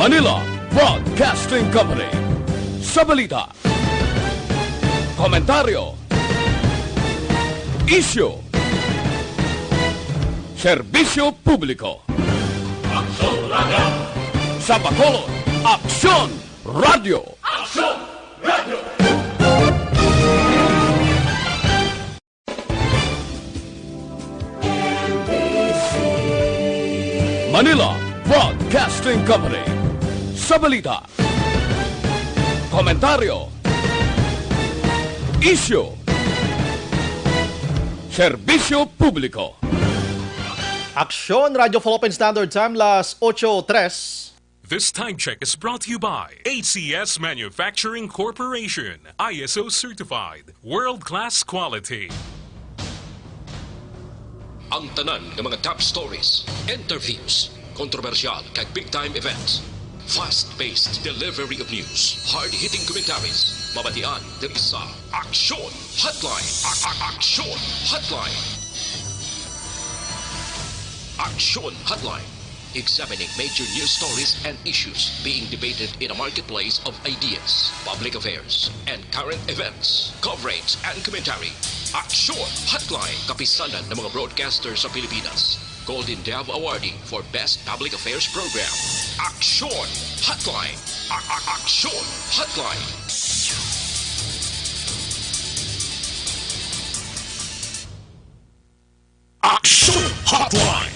Manila Broadcasting Company. Sa balita, komentaryo, isyu, serbisyo publiko. Aksyon Radio! Sa Bacolod, Aksyon Radio! Aksyon Radio! Manila Broadcasting Company. Sa balita, komentaryo, isyu, serbisyo publiko. Aksyon Radio Philippine Standard Time, las 8:03. This time check is brought to you by ACS Manufacturing Corporation, ISO certified, world-class quality. Ang tanan ng mga top stories, interviews, kontrobersyal kag big-time events, fast-paced delivery of news, hard-hitting commentaries, mabatian ng isa, Aksyon Hotline. Aksyon Hotline. Aksyon Hotline. Examining major news stories and issues being debated in a marketplace of ideas, public affairs, and current events. Coverage and commentary. Aksyon Hotline. Kapisanan ng mga broadcaster sa Pilipinas. Golden Dove awardee for Best Public Affairs Program. Aksyon Hotline. Aksyon Hotline. Aksyon Hotline.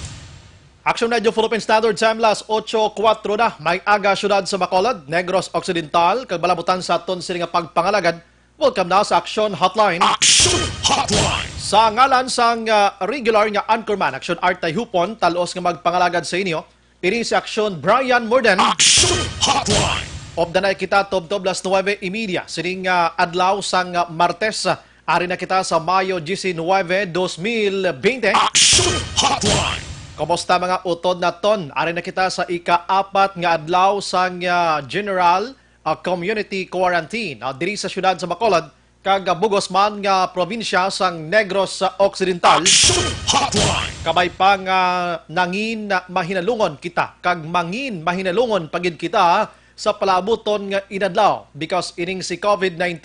Aksyon Radio Philippine Standard Time, las 8:04 na. May aga syudad sa Bacolod, Negros Occidental, kag balabutan sa aton sila nga pagpangalagad. Welcome na sa Aksyon Hotline. Aksyon Hotline. Sa ngalan sang regular nga anchorman, Aksyon Art Hupon, talos nga magpangalagad sa inyo. Ini si Aksyon Brian Morden. Aksyon Hotline. Obdanay kita tob-tob las 9:30. Sining adlaw sang Martes. Ari na kita sa Mayo 19, 2020. Aksyon Hotline. Kumusta mga utod na ton? Ari na kita sa ika-4 nga adlaw sang General Community Quarantine. Diri sa syudad sa Bacolod, kag bugos man nga probinsya sang Negros Occidental. Aksyon Hotline. Kabay pa nga nangin mahinalungon kita, kag mangin mahinalungon pagid kita sa palabuton nga inadlaw. Because ining si COVID-19,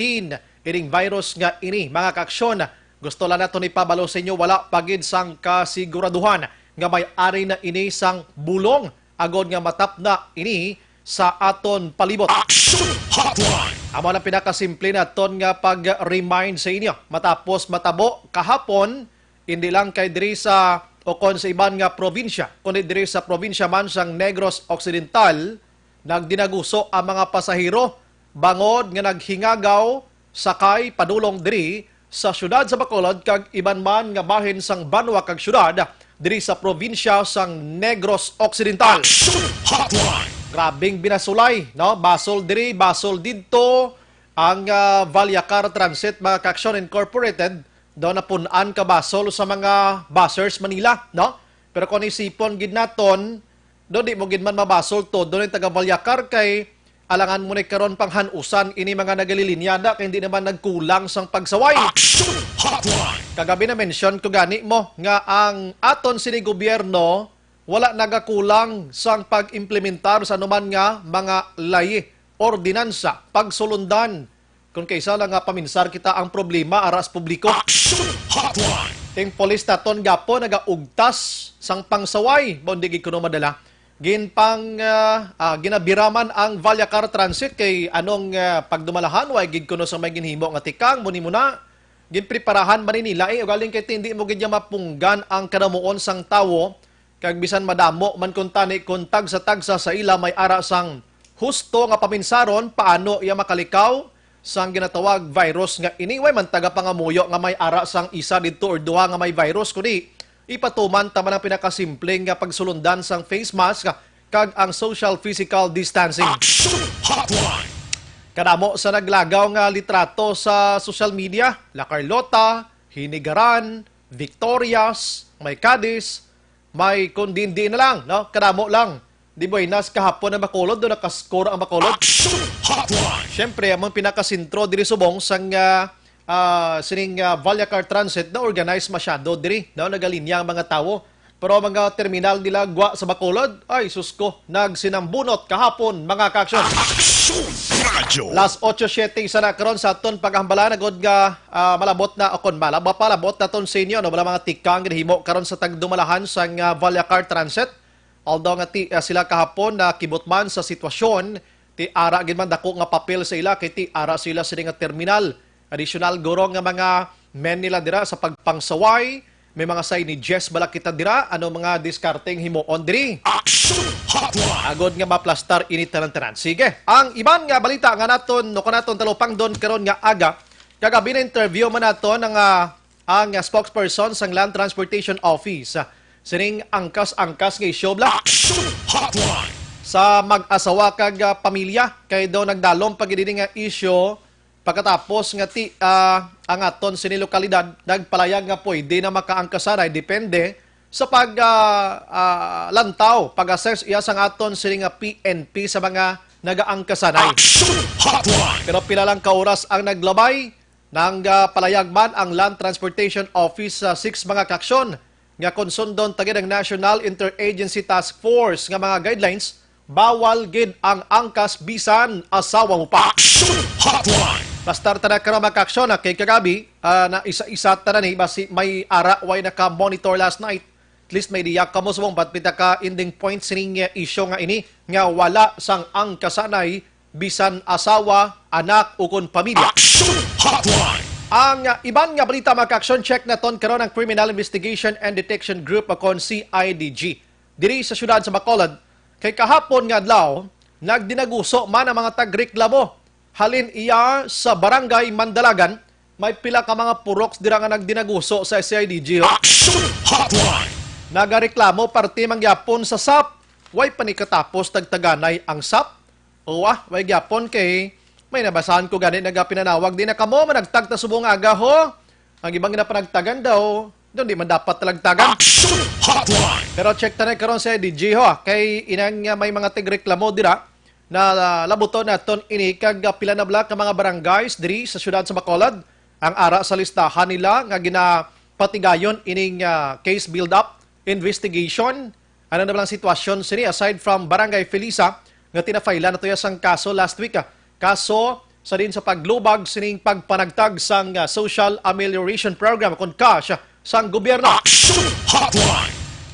ining virus nga ini, mga kaaksyon, gusto lang nato ni pabalo sa inyo, wala pagid sang kasiguraduhan nga may ari na ini sang bulong agod nga matap na ini sa aton palibot. Aksyon Hotline. Amo na pinakasimple na ton nga pag-remind sa inyo. Matapos matabo kahapon, hindi lang kay diri sa o kon sa iban nga probinsya, kundi diri sa probinsya man sang Negros Occidental, nagdinaguso ang mga pasahero bangod nga naghingagaw sakay padulong diri sa syudad sa Bacolod kag iban man nga bahin sang banwa kag syudad diri sa probinsya sang Negros Occidental. Aksyon Hotline. Grabing binasulay, no? Basol diri, basol didto. Ang Valyacar Transit, mga Kaaksyon Incorporated, daw napunan ka basol sa mga bussers Manila, no? Pero kung isipon gid naton, do di mo gid man mabasol to, do ni taga Valyacar kay alangan mo ni karon pang hanusan ini mga nagalilinyada kay hindi naman nagkulang sang pagsaway. Aksyon Hotline. Kagabi na mention ko gani mo nga ang aton sini gobyerno wala nagakulang sang pag-implementar sa anuman nga mga layi, ordinansa, pagsulundan. Kung kaysa lang nga paminsar kita ang problema aras publiko. Aksyon Hotline. Ting polis naton gapo nagaugtas sang pangsaway, bondig kuno madala. Ginabiraman ang Valyacar Transit kay anong pagdumalahan way gid kuno sa may ginhimo nga tikang muni muna ginpreparahan man nila ugaling kay hindi mo gid mapunggan ang kanamuon sang tawo kag bisan madamo man kun tani kun tagsa sa ila may ara sang husto nga paminsaron paano iya makalikaw sang ginatawag virus nga iniway man taga pangamuyo nga may ara sang isa didto or duha nga may virus kundi ipatuman tama ng pinakasimpleng nga pagsulundan sang face mask kag ang social physical distancing. Aksyon Hotline. Kadamo sa naglagaw nga litrato sa social media, La Carlota, Hinigaran, Victorias, may Cadiz, may kundindi na lang, no? Kadamo lang. Di ba inas kahapon na Bacolod, doon nakaskoro ang Bacolod. Aksyon Hotline. Siyempre, among pinakasintro diri subong sang sining Valyacar Transit na organized masyado diri, no? Nagalinya ang mga tawo. Pero mga terminal nila gwa sa Bacolod, ay susko, nagsinambunot kahapon mga kaaksyon. Las 8:07 isa na karon sa aton paghambala nagod nga malabot na akon palabot na ton sa inyo no wala mga tikang ginhimo karon sa tagdumalahan sa Vallecar Transit. Although nga sila kahapon na kibotman sa sitwasyon ti ara gid man dako nga papel sa ila kay ti ara sila sa nga terminal. Additional guro nga mga men nila dira sa pagpangsaway, may mga say ni Jess balakita dira ano mga diskarteng himuon diri. Agod nga maplastar init tanan. Sige, ang iban nga balita nga naton no kanaton talupang don karon nga aga kagabi na interview man naton ang spokesperson sang Land Transportation Office. Sining angkas-angkas nga isyobla sa mag-asawa kag pamilya kay daw nagdalom pag nga isyo pagkatapos nga ang aton sini lokalidad nagpalayag nga pwede na makaangkasanay depende sa lantaw pag-assess iya sang aton sini nga PNP sa mga nagaangkasanay. Pero pila lang ka oras ang naglabay nang palayag man ang Land Transportation Office sa 6 mga kaksyon nga konsundon tagid ang National Interagency Task Force nga mga guidelines, bawal gid ang angkas bisan asawa mo pa. Pastar ta na karon mga kaaksyon kay kagabi na isa-isa ta na ni basi may ara way naka-monitor last night. At least may diyak kamo sa mong pita ka ending point sining isyo nga ini nga wala sang angkasanay bisan asawa, anak ukon pamilya. Ang iban nga balita mga kaaksyon, check na ton karon ang Criminal Investigation and Detection Group akon CIDG. Diri sa syudad sa Bacolod, kay kahapon nga adlaw, nagdinaguso man ang mga tagreklamo. Halin iya sa Barangay Mandalagan, may pila ka mga puroks dira nga nagdinaguso sa CIDG. Nagareklamo parte mangyapon sa SAP. Way panikatapos tagtaganay ang SAP. Way gyapon kay may nabasahan ko gani nagapinanawag din na kamo managtagta subong aga ho. Ang ibang ginapanagtagan daw, doon di man dapat talagtagan. Pero check ta na karon sa DJ ho, kay inang may mga tigreklamo dira na labuton naton ini kag pila na black ka mga barangays diri sa syudad sa Bacolod. Ang ara sa listahan nila nga ginapatigayon ining case build up investigation. Ano na lang sitwasyon sini aside from Barangay Felisa nga tinafailan na to sang kaso last week. Kaso sa din sa paglubag sining pagpanagtag sang Social Amelioration Program kon cash sang gobyerno.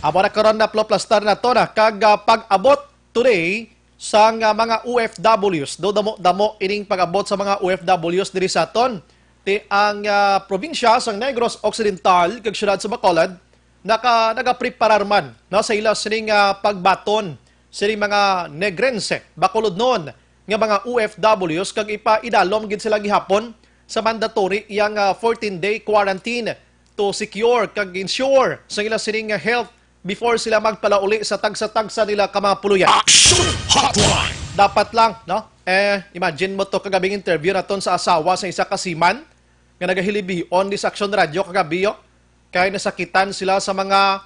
Amo na karon na plastar na to na kag pag-abot today sang mga OFWs. Do damo ining pag-abot sa mga OFWs diri sa aton. Ti ang probinsya sang Negros Occidental kag syudad sa Bacolod nagapreparar man no sa ila sining pagbaton sining mga Negrense Bacolod noon nga mga OFWs kag ipaidalom gid sila gihapon sa mandatory iyang 14-day quarantine to secure kag ensure sa ila sining health before sila magpalauli sa tagsa-tagsa nila ka mga puluyan. Dapat lang, no? Imagine mo to kagabing interview naton sa asawa sa isa ka seaman nga nagahilibi on this Action Radio kagabi kay nasakitan sila sa mga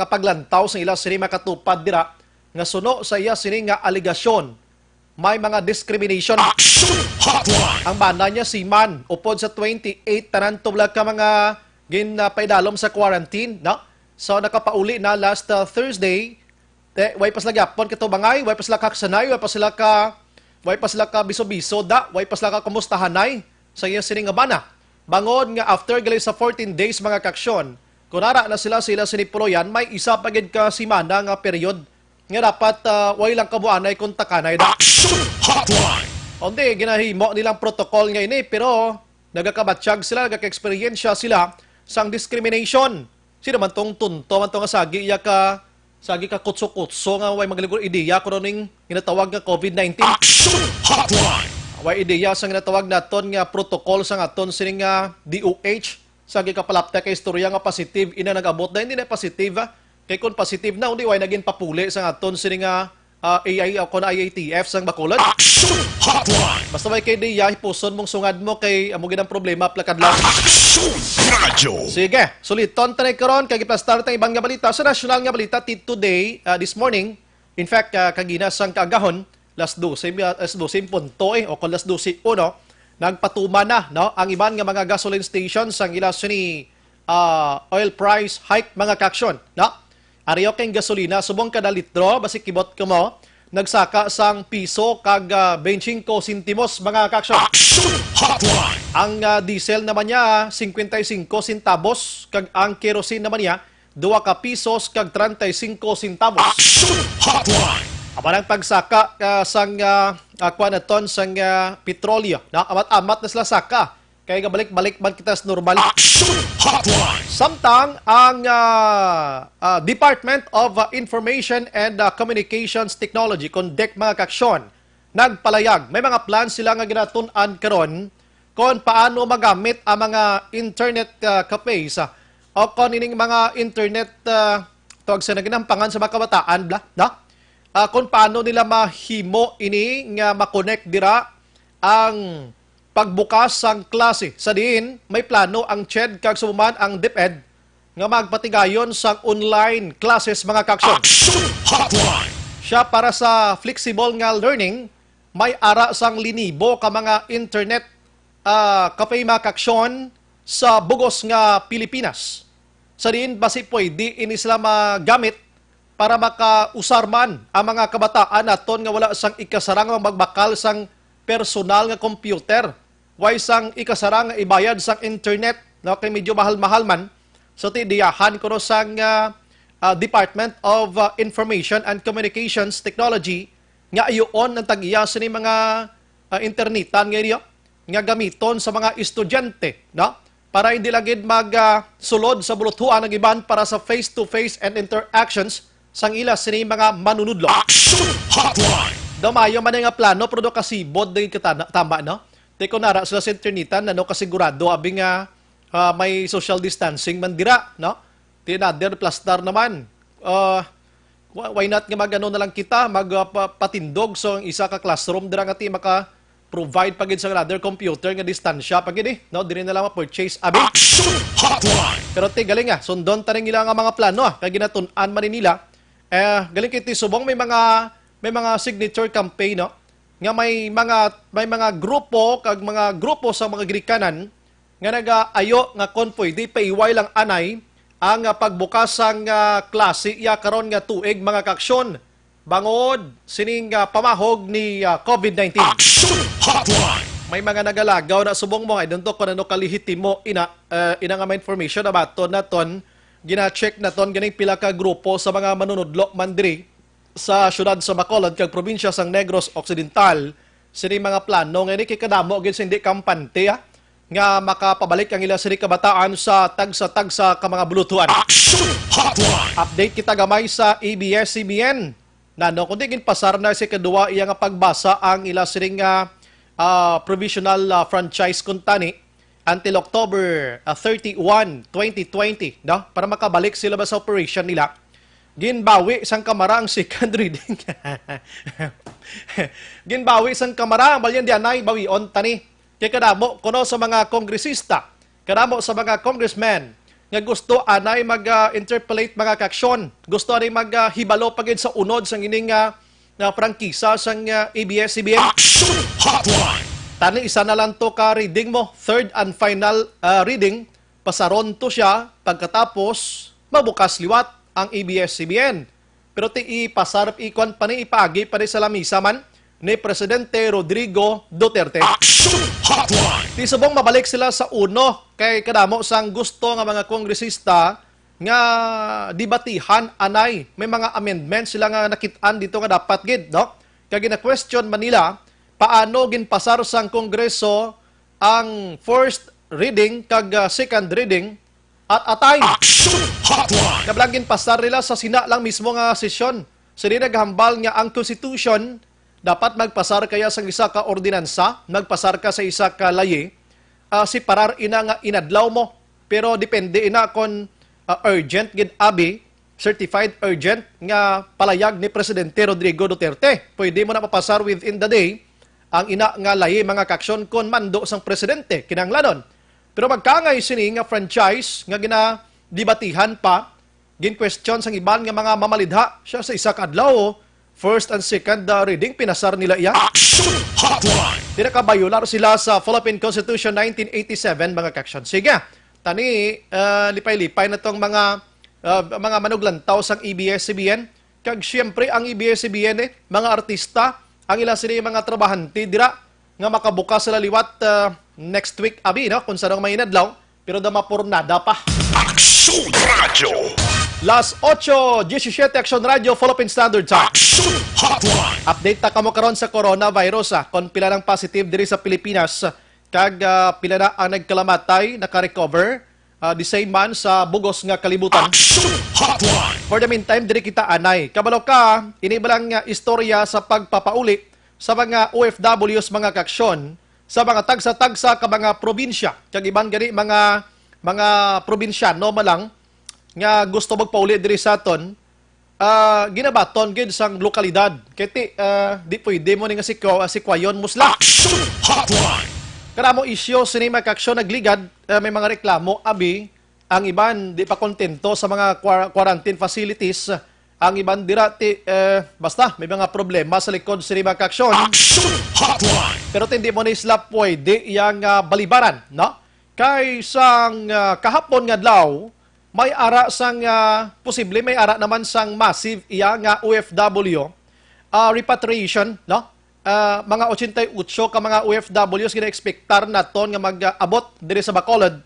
paglantaw sa ila sini makatupad dira nga suno sa iya sining nga aligasyon may mga discrimination. Ang bana niya si Man upod sa 28 tanan tublag ka mga paidalom sa quarantine, no? So nakapauli na last Thursday. Way pas lagapon kito bangay, way pas la kaksanay, way pas la ka biso-biso da, way pas la ka kumustahanay sa iya sining nga bana. Bangod nga after gali sa 14 days mga kaksyon, kunara na sila sinipuloyan, may isa pa gid ka simana nga period nga dapat way lang kabuanay kung takanay da. Onde, ginahimo nilang protocol nga ini, pero nagakabatsyag sila, nagaka-experiensya sila sang discrimination. Sino man tong tunto, man tong sagi ka kutso-kutso nga way magligor ideya kuno ning ginatawag nga COVID-19. Way ideya sang ginatawag naton nga protocol sang aton sining nga DOH sagi ka palapta kay istorya nga positive ina nag-abot na hindi na positive. Kay kung positive na, hindi way naging papuli sa aton sini nga AI o kon IATF sang Bacolod. Basta may kay diya, puson mong sungad mo kay amo ginang problema plakad lang. Sige, suliton tanay karon kay giplastar tang ibang nga balita sa national nga balita today this morning. In fact, kagina sang kaagahon las 12 punto o kon las 12:01 nagpatuma na no ang iban nga mga gasoline stations sang ila sini oil price hike mga kaksyon. No? Ariyo keng gasolina, subong kada litro, basi kibot ko mo, nagsaka sang piso kag 25 sentimos mga kaksyon. Ang diesel naman niya, 55 centavos, kag ang kerosene naman niya, 2 ka pisos kag 35 centavos. Aman ang pagsaka sang kwanaton sang petrolyo. Na amat-amat na sila saka. Kaya balik-balik man kita sa normal. Samtang ang Department of Information and Communications Technology, CONDEC mga kaksyon, nagpalayag. May mga plans sila nga ginatun-an karon kung paano magamit ang mga internet cafes o kung ining mga internet tawag sa naginampangan sa mga kabataan, kung paano nila mahimo ini nga makonect dira ang pagbukas sang klase. Sa diin, may plano ang CHED kag sumuman ang DepEd nga magpatigayon sang online classes mga kaksyon. Siya para sa flexible nga learning, may ara sang linibo ka mga internet cafe mga kaksyon sa bugos nga Pilipinas. Sa diin, basi pwede ini sila magamit para makausar man ang mga kabataan naton nga wala sang ikasarang magbakal sang personal nga computer. Way sang ikasarang nga ibayad sang internet, no, kay medyo mahal-mahal man. So tidiyahan ko sang Department of Information and Communications Technology nga ayoon ang tag-iya sa ni mga internetan ngayon nga gamiton sa mga estudyante, no? Para hindi lagid sulod sa buluthuan ng iban para sa face-to-face and interactions sang ila sini mga manunudlo. Damayo man nga plano pero do kasi bod din tama no. Teko nara sila sa internetan no kasigurado abi nga may social distancing man dira no. Tinader plaster naman. Why not nga magano na lang kita magpatindog so ang isa ka classroom dira nga ti maka provide pagid sa another computer nga distansya pagid no diri na lang ma-purchase abi. Pero ti galing sundon taning ila nga mga plano kay ginatun-an man nila. Galing kiti subong may mga signature campaign no nga may mga grupo kag mga grupo sa mga Grikanan nga nagaayo nga kon pwede paiway lang anay ang pagbukas sang klase iya karon nga tuig mga kaksyon bangod sining pamahog ni COVID-19. May mga nagalagaw na subong mo ay dunto kun ano kalihitimo ina nga may information about naton gina-check naton ganing pila ka grupo sa mga manunudlo mandiri sa syudad sa Bacolod kag probinsya sang Negros Occidental sini mga plano nga ni kay kadamo gid hindi kampante nga makapabalik ang ila sini kabataan sa tagsa ka mga bulutuan. Update kita gamay sa ABS-CBN. Nano kundi gin pasar na si kadua iya nga pagbasa ang ila sini nga provisional franchise kuntani until October 31, 2020, no? Para makabalik sila ba sa operation nila. Ginbawi sang kamara ang second reading. Ginbawi sang kamara ang balyan dianay bawion tani. Kaya kadamo kuno sa mga kongresista, kadamo sa mga congressmen nga gusto anay mag-interpolate mga kaksyon. Gusto anay maghibalo pagid sa unod sang ining prangkisa sang ABS-CBN. Tani isa na lang to ka reading mo, third and final reading, pasaron to siya pagkatapos mabukas liwat ang ABS-CBN. Pero ti ipasarap ikon pa ni ipaagi pa ni sa lamisa man ni Presidente Rodrigo Duterte. Ti subong mabalik sila sa uno kay kadamo sang gusto nga mga kongresista nga dibatihan anay may mga amendments sila nga nakit-an dito nga dapat gid no kay gina-question Manila paano ginpasar sang Kongreso ang first reading kag second reading at atay. Kablang ginpasar nila sa sina lang mismo nga sesyon. Sila naghambal nga ang Constitution dapat magpasar kaya sang isa ka ordinansa, magpasar ka sa isa ka layi, siparar ina nga inadlaw mo. Pero depende ina kon urgent gid abi, certified urgent nga palayag ni Presidente Rodrigo Duterte. Pwede mo na mapasar within the day ang ina nga lahi mga kaksyon kon mando sang presidente kinahanglanon. Pero magkangay sini nga franchise nga ginadibatihan pa, gin-question sang iban nga mga mamalidha siya sa isa ka adlaw, first and second reading pinasar nila iya. Tinakabayular sila sa Philippine Constitution 1987 mga kaksyon. Sige, tani lipay-lipay na tong mga manuglantaw sang ABS-CBN. Kag siyempre ang ABS-CBN mga artista, ang ila sila mga trabahante dira nga makabuka sila liwat next week abi no kung saan may inadlaw pero damapurnada pa. Action Radio. Las 8:17 Action Radio Philippine Standard Time. Action Hotline. Update ta kamo karon sa coronavirus kon pila ng positive diri sa Pilipinas kag pila na ang nagkalamatay naka-recover the same man sa bugos nga kalibutan. Action Hotline. For the meantime diri kita anay kabalo ka ini balang istorya sa pagpapauli sa mga OFWs mga kaksyon sa mga tagsa-tagsa ka mga probinsya kag iban gani mga probinsyano malang nga gusto magpauli diri sa aton ginabaton gid sang lokalidad kay di pwede mo ni nga sikwayon musla. Action Hotline. Karamo isyo sini makaksyon nagligad may mga reklamo abi ang iban di pa kontento sa mga quarantine facilities ang iban dira basta may mga problema sa likod sini makaksyon. Action Hotline. Pero hindi mo ni sila pwede yang balibaran no kay sang kahapon nga adlaw may ara sang posible may ara naman sang massive iya nga OFW repatriation no mga 88 ka mga OFWs gina-expectar naton nga mag-abot diri sa Bacolod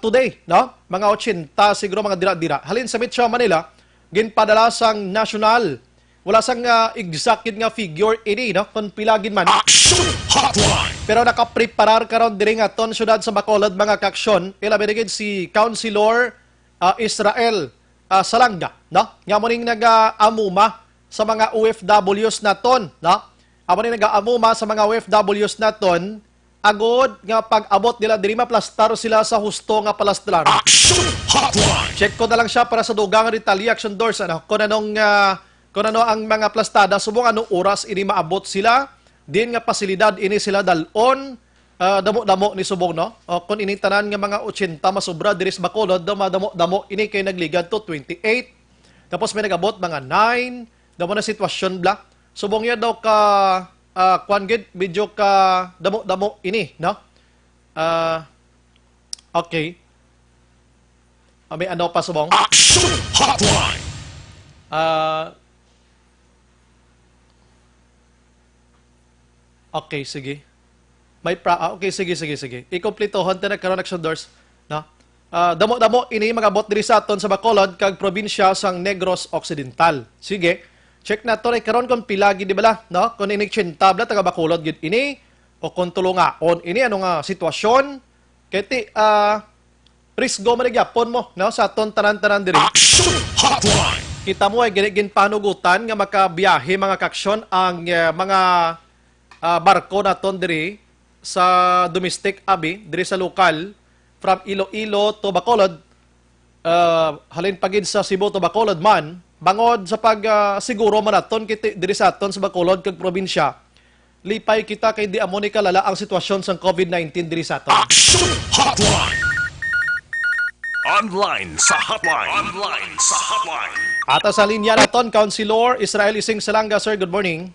today no mga 80 siguro mga dira-dira halin sa Metro Manila ginpadala sang national wala sang exact nga figure ini no kun pila gid man. Action Hotline. Pero nakapreparar karon diri nga ton syudad sa Bacolod mga kaksyon ilabi gid si Councilor Israel Salanga no nga mo ning nag-amuma sa mga OFWs naton no amo ning nag-amuma sa mga OFWs naton agod nga pag-abot nila diri maplastar sila sa husto nga palastrar. Action Hotline. Check ko na lang siya para sa dugang retaliation doors ano kung ano ang mga plastada subong anong oras ini maabot sila din nga pasilidad ini sila dalon damo-damo ni subong no kung ini tanan nga mga 80 masobra diri sa Bacolod damo ini kay nagligad to 28 tapos may nagabot mga 9 damo na sitwasyon bla subong ya daw ka kwan gid medyo ka damo-damo ini no okay may ano pa subong Action Hotline. Okay, sige. Okay, sige. I-completohan ta na karon action doors, no? Damo-damo ini magabot diri sa aton sa Bacolod kag probinsya sang Negros Occidental. Sige. Check na to karon kon pila gid di bala, no? Kon ini tabla taga Bacolod gid ini o kon tulungaon ini ano nga sitwasyon kay risgo man gyapon mo, no? Sa aton tanan-tanan diri. Action Hotline. Kita mo ay gin panugutan nga makabiyahe mga kaksyon ang mga barko naton diri sa domestic abi diri sa lokal from Iloilo to Bacolod halin pagid sa Cebu to Bacolod man bangod sa pag siguro man naton kiti diri sa aton sa Bacolod kag probinsya lipay kita kay di amo ni kalala ang sitwasyon sang COVID-19 diri sa aton. Action Hotline. Online sa hotline. Online sa hotline. Ata sa linya naton Councilor Israel Ising Salanga, sir, good morning.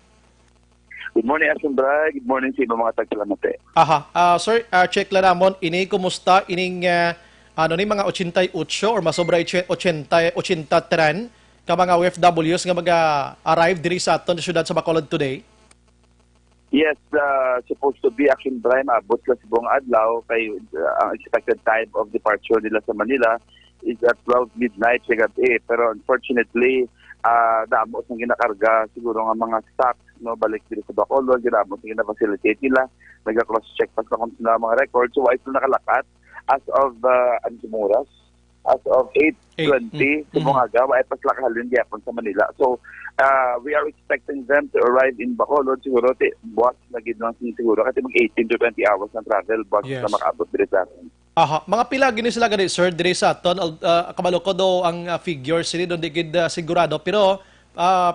Good morning, Action Bray. Good morning sa mga tagsalamate. Sir, check lang namon, ini kumusta ining mga 88 or masobra 80 tren ka mga OFWs nga mag-arrive diri sa aton sa syudad sa Bacolod today? Yes, supposed to be Action Bray, maabot ka sa buong adlaw kay ang expected time of departure nila sa Manila is at 12 midnight sa gabi. Pero unfortunately, damos ang ginakarga siguro nga mga stocks no balik dito sa Bacolod, ginamos ang gina-facilitate nila, nag-cross-check pa sa kung sila mga records. So, ito nakalakat as of Antimuras, as of 8:20 Sumungaga, ay paslakahalin gyapon sa Manila. So, we are expecting them to arrive in Bacolod siguro, buwas na gidlang siguro, kasi mag 18 to 20 hours ng travel, buwas Yes. na makabot dito sa atin. Mga pila gini sila gani sir diri sa aton kabalo ko do ang figures sini don digid sigurado pero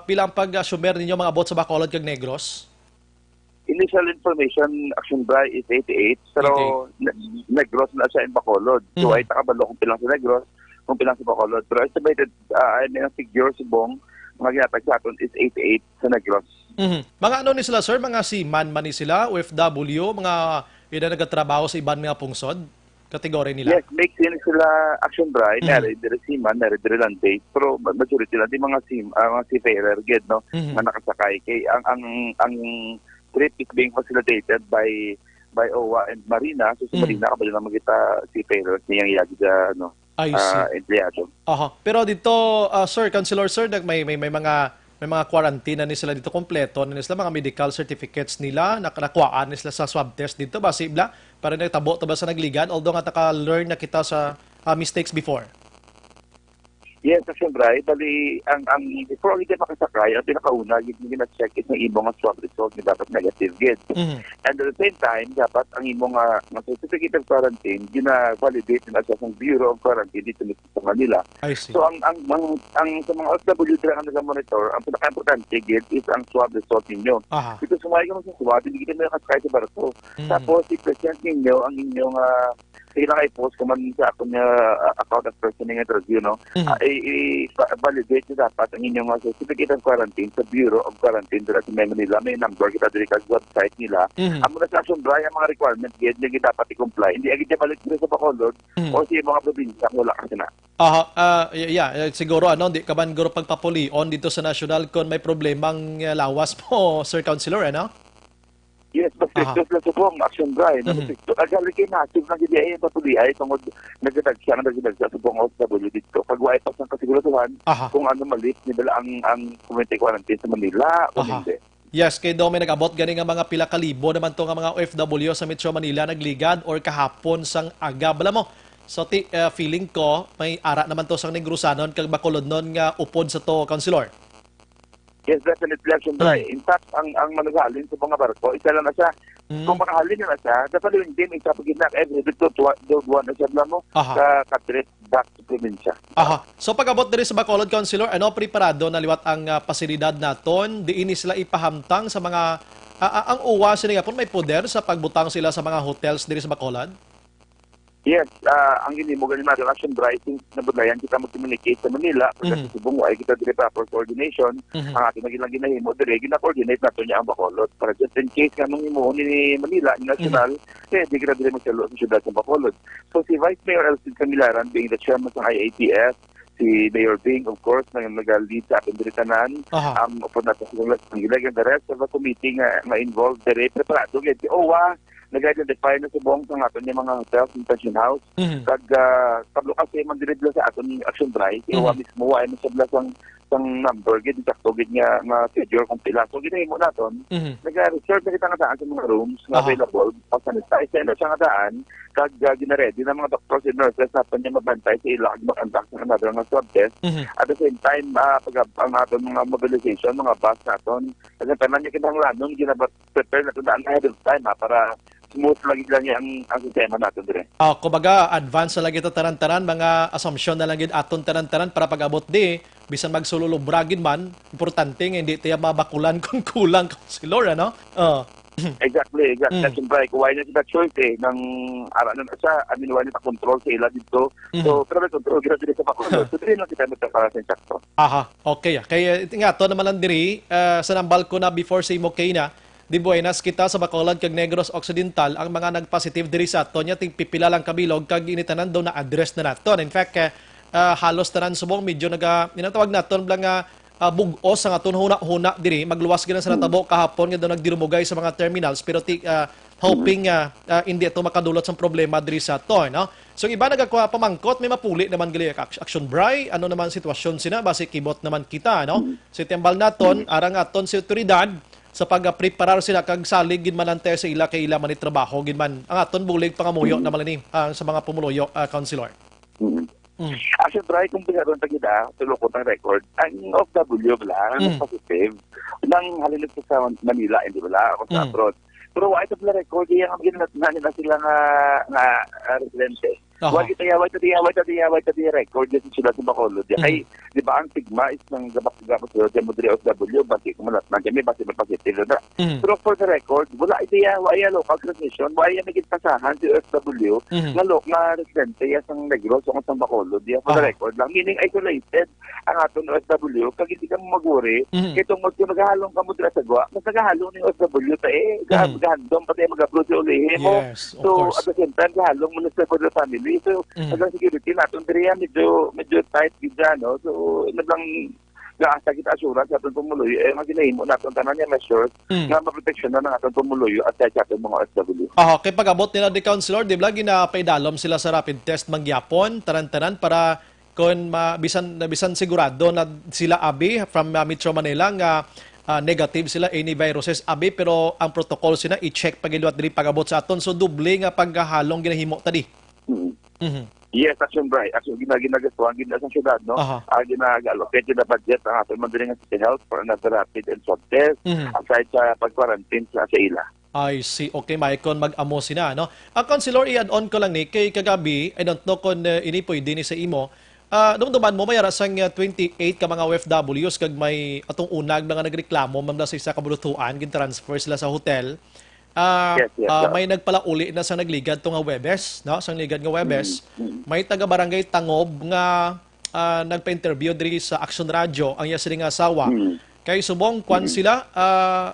pila ang pag-assumer ninyo mga abot sa Bacolod kag Negros? Initial information, Action Bray, is 88, pero Negros na siya in Bacolod. So, ay takabalo kung pilang sa Negros, kung pilang sa Bacolod. Pero estimated, ang figure subong, mga ginatag sa aton is 88 sa Negros. Mga ano ni sila sir, mga seaman man ni sila, OFW, mga ina nagatrabaho sa iban mga pungsod? kategory nila. Yes, make sense sila action bright, nari dire seaman, nari dire land base, pero majority lang di mga seafarer gid no, nga nakasakay kay ang trip is being facilitated by OWA and Marina. So si Marina kabalo na magita seafarers niyang iyagi no. I see. Empleyado. Aha. Pero dito, sir, Councilor Sir, may mga quarantine na ni sila dito kompleto, na sila mga medical certificates nila, nakuhaan ni sila sa swab test dito, ba sibla? Para nagtabo to ba sa nagligan? Although nga naka-learn na kita sa mistakes before. Yes, action bright. Bali, ang before hindi makasakay, ang pinakauna, yung gina-check is ng imong swab result ni dapat negative gid. And at the same time, dapat ang imong certificate of quarantine, gina-validate na siya sa Bureau of Quarantine dito sa Manila. I see. So ang sa mga OFW na nag-monitor, ang pinaka-importante gid is ang swab result ninyo. Aha. Ito sumayo ka sa swab, hindi kita makasakay sa barko. Tapos i-present ninyo ang inyong sige na i-post ko man sa akong account of person ng interview, no? I-validate nyo dapat ang inyong certificate of quarantine sa Bureau of Quarantine dito sa Manila. May number kita dito sa website nila. Ang muna sa action dry, ang mga requirements gid nyo dapat i-comply. Hindi agad niya balik dito sa Bacolod o sa mga probinsya wala kasi na. Siguro di ka man guro pagpapulion dito sa national kung may problemang lawas mo, Sir Councilor, ano? Yes, mas strictos lang po ang action dry. Agali kayo natin ng GDA sa tuliay tungod nagdagsa sa buong OFW dito. Pag-wipe up ng kasiguratuhan kung ano malit nila ang community quarantine sa Manila o hindi. Yes, kay daw may nag-abot gani nga mga pila kalibo naman to nga mga OFW sa Metro Manila nagligad or kahapon sang aga. Bala mo, so feeling ko may ara naman to sang negrusanon kag Bacolod nun nga upod sa to, Councilor. Yes, definitely action dry. In fact, ang managaling sa mga barko, isa lang na siya. Kung makahalin na siya, dapat yung din, ipapaginaak every dito, doon na siya lang mo, ka-trip back to probinsya. Aha. So pag-abot diri sa Bacolod, Councilor, preparado na liwat ang pasilidad naton, diin sila ipahamtang sa mga, ang uwa sila may poder sa pagbutang sila sa mga hotels diri sa Bacolod? Yes, ang ginimo ganin natin action dry since nabudlayan kita mag-communicate sa Manila kasi subong ay kita dire proper coordination ang ating nagilang ginahimo dire gina-coordinate nato niya ang Bacolod para just in case kanang imo ni Manila ni national di kita dire magsalo sa syudad sa Bacolod. So si Vice Mayor Elsie Camilaran being the chairman ng IATF, si Mayor Bing, of course, nag-lead sa ating diritanan. Upon natin sa gilag the rest of the committee nga involved dire preparado gid si OWA nag-identify na sa buong sa aton yung mga hotels and pension house. Kag tablo kasi mandiridla sa aton yung action dry. Iwa mismo ay masabla sang number gid sakto gid nga schedule kung pila. So ginahimo naton. Nag-reserve na kita nga daan sa mga rooms na available. Pag-sanitize na siya nga daan kag gina-ready na mga doctors and nurses naton yung mabantay sa ila mag-contact sa another nga swab test. At the same time pag ang aton mga mobilization, mga bus naton, kasi tanan niya kinahanglanon gina-prepare na daan ahead of time para smooth lagi lang ang sistema natin dire. Kumbaga, advance na lagi ito taran-taran, mga assumption na lang yun aton taran-taran para pag-abot bisan magsululubragin man, importante nga hindi tayo mabakulan kung kulang Councilor, ano? Exactly. Siyempre, kuwain na sila choice ng aralan sa aminuan nila control sa ila dito. So, pero may control gina dito sa Bacolod. So, dito lang kita para sa insakto. Okay. Kaya nga, ito naman lang diri, sa nambal ko na before sa Imokay na, di buenas kita sa Bacolod kag Negros Occidental ang mga nagpositive diri sa ato nya pipila lang kabilog kag initanan daw na address na naton. In fact halos tanan subong medyo ninatawag naton lang nga bug-os sa aton huna diri magluwas gyud sa natabo kahapon nga daw nagdirumugay sa mga terminals pero hoping hindi ito makadulot sa problema diri sa ato, no? So iba nagakwa pamangkot may mapuli naman gali action bray ano naman sitwasyon sina base kibot naman kita, no? So tembal naton arang aton si otoridad sa pag-preparar sila kag salig gid man ante sa ila kay ila man trabaho gid man ang aton bulig pangamuyo naman ni sa mga pumuluyo, Councilor. Actually, try kung pinaroon pa kita, tulukot ng record, ang OFW lang, positive, nang halilig sa Manila, hindi wala, ako sa abroad. Pero why ito pala record, yung ginawa nila sila nga residente. Aha. Why kita record din sila sa Bacolod. Kay, di ba, ang tigma is ng gabak-gabak sa Demodre OFW, basi kumalat na kami, basi magpasitil na. Pero for the record, wala ideya, wala local transmission, wala naging pasahan si OFW, nga residente yung Negros, yung sa Bacolod. For the record lang, meaning isolated ang aton OFW, kag hindi ka maguri, itong maghahalong ka mo dira sa gwa, mas naghahalong ni OFW gahandong pati mag-upload sa ulihin mo. Yes, of So, course. at the same time, gahalong mo na sa for the family. So, hanggang security natin, diriya medyo tight gidya, no? So, naglang gaasa kita assurance sa atong tumuloy, maginahin mo natin tanan niya measures na maproteksyon na ng atong tumuloy at sa atong mga OFW. Kay pag-abot nila di Councilor, di ba ginapaidalom sila sa rapid test mangyapon, tanan-tanan para kung bisan sigurado na sila abi from Metro Manila nga negative sila any viruses abi, pero ang protocol sila i-check pagiliwat diri pag-abot sa aton, so duble nga paghahalong ginahimo tadi. Yes, Action Bright. Actually, ginagatuan sa syudad, no? Gina-allocate na budget ang ating mandaling ng City Health for another rapid and swab test aside sa pag-quarantine sa ila. I see. Okay, Maikon, mag-amo sina, no? Ang Councilor, i-add-on ko lang ni, kay kagabi, I don't know kung ini pwede ni sa imo, dumduman mo, may arasang 28 ka mga OFWs, kag may atong unag mga nagreklamo, mamla sa isa kabulutuan, gin-transfer sila sa hotel. May nagpalauli na sa nagligad to nga Webes, no? Sa nagligad nga Webes, may taga-barangay Tangob nga nagpa-interview diri sa Action Radio, ang iya sining asawa. Kay subong kwan sila,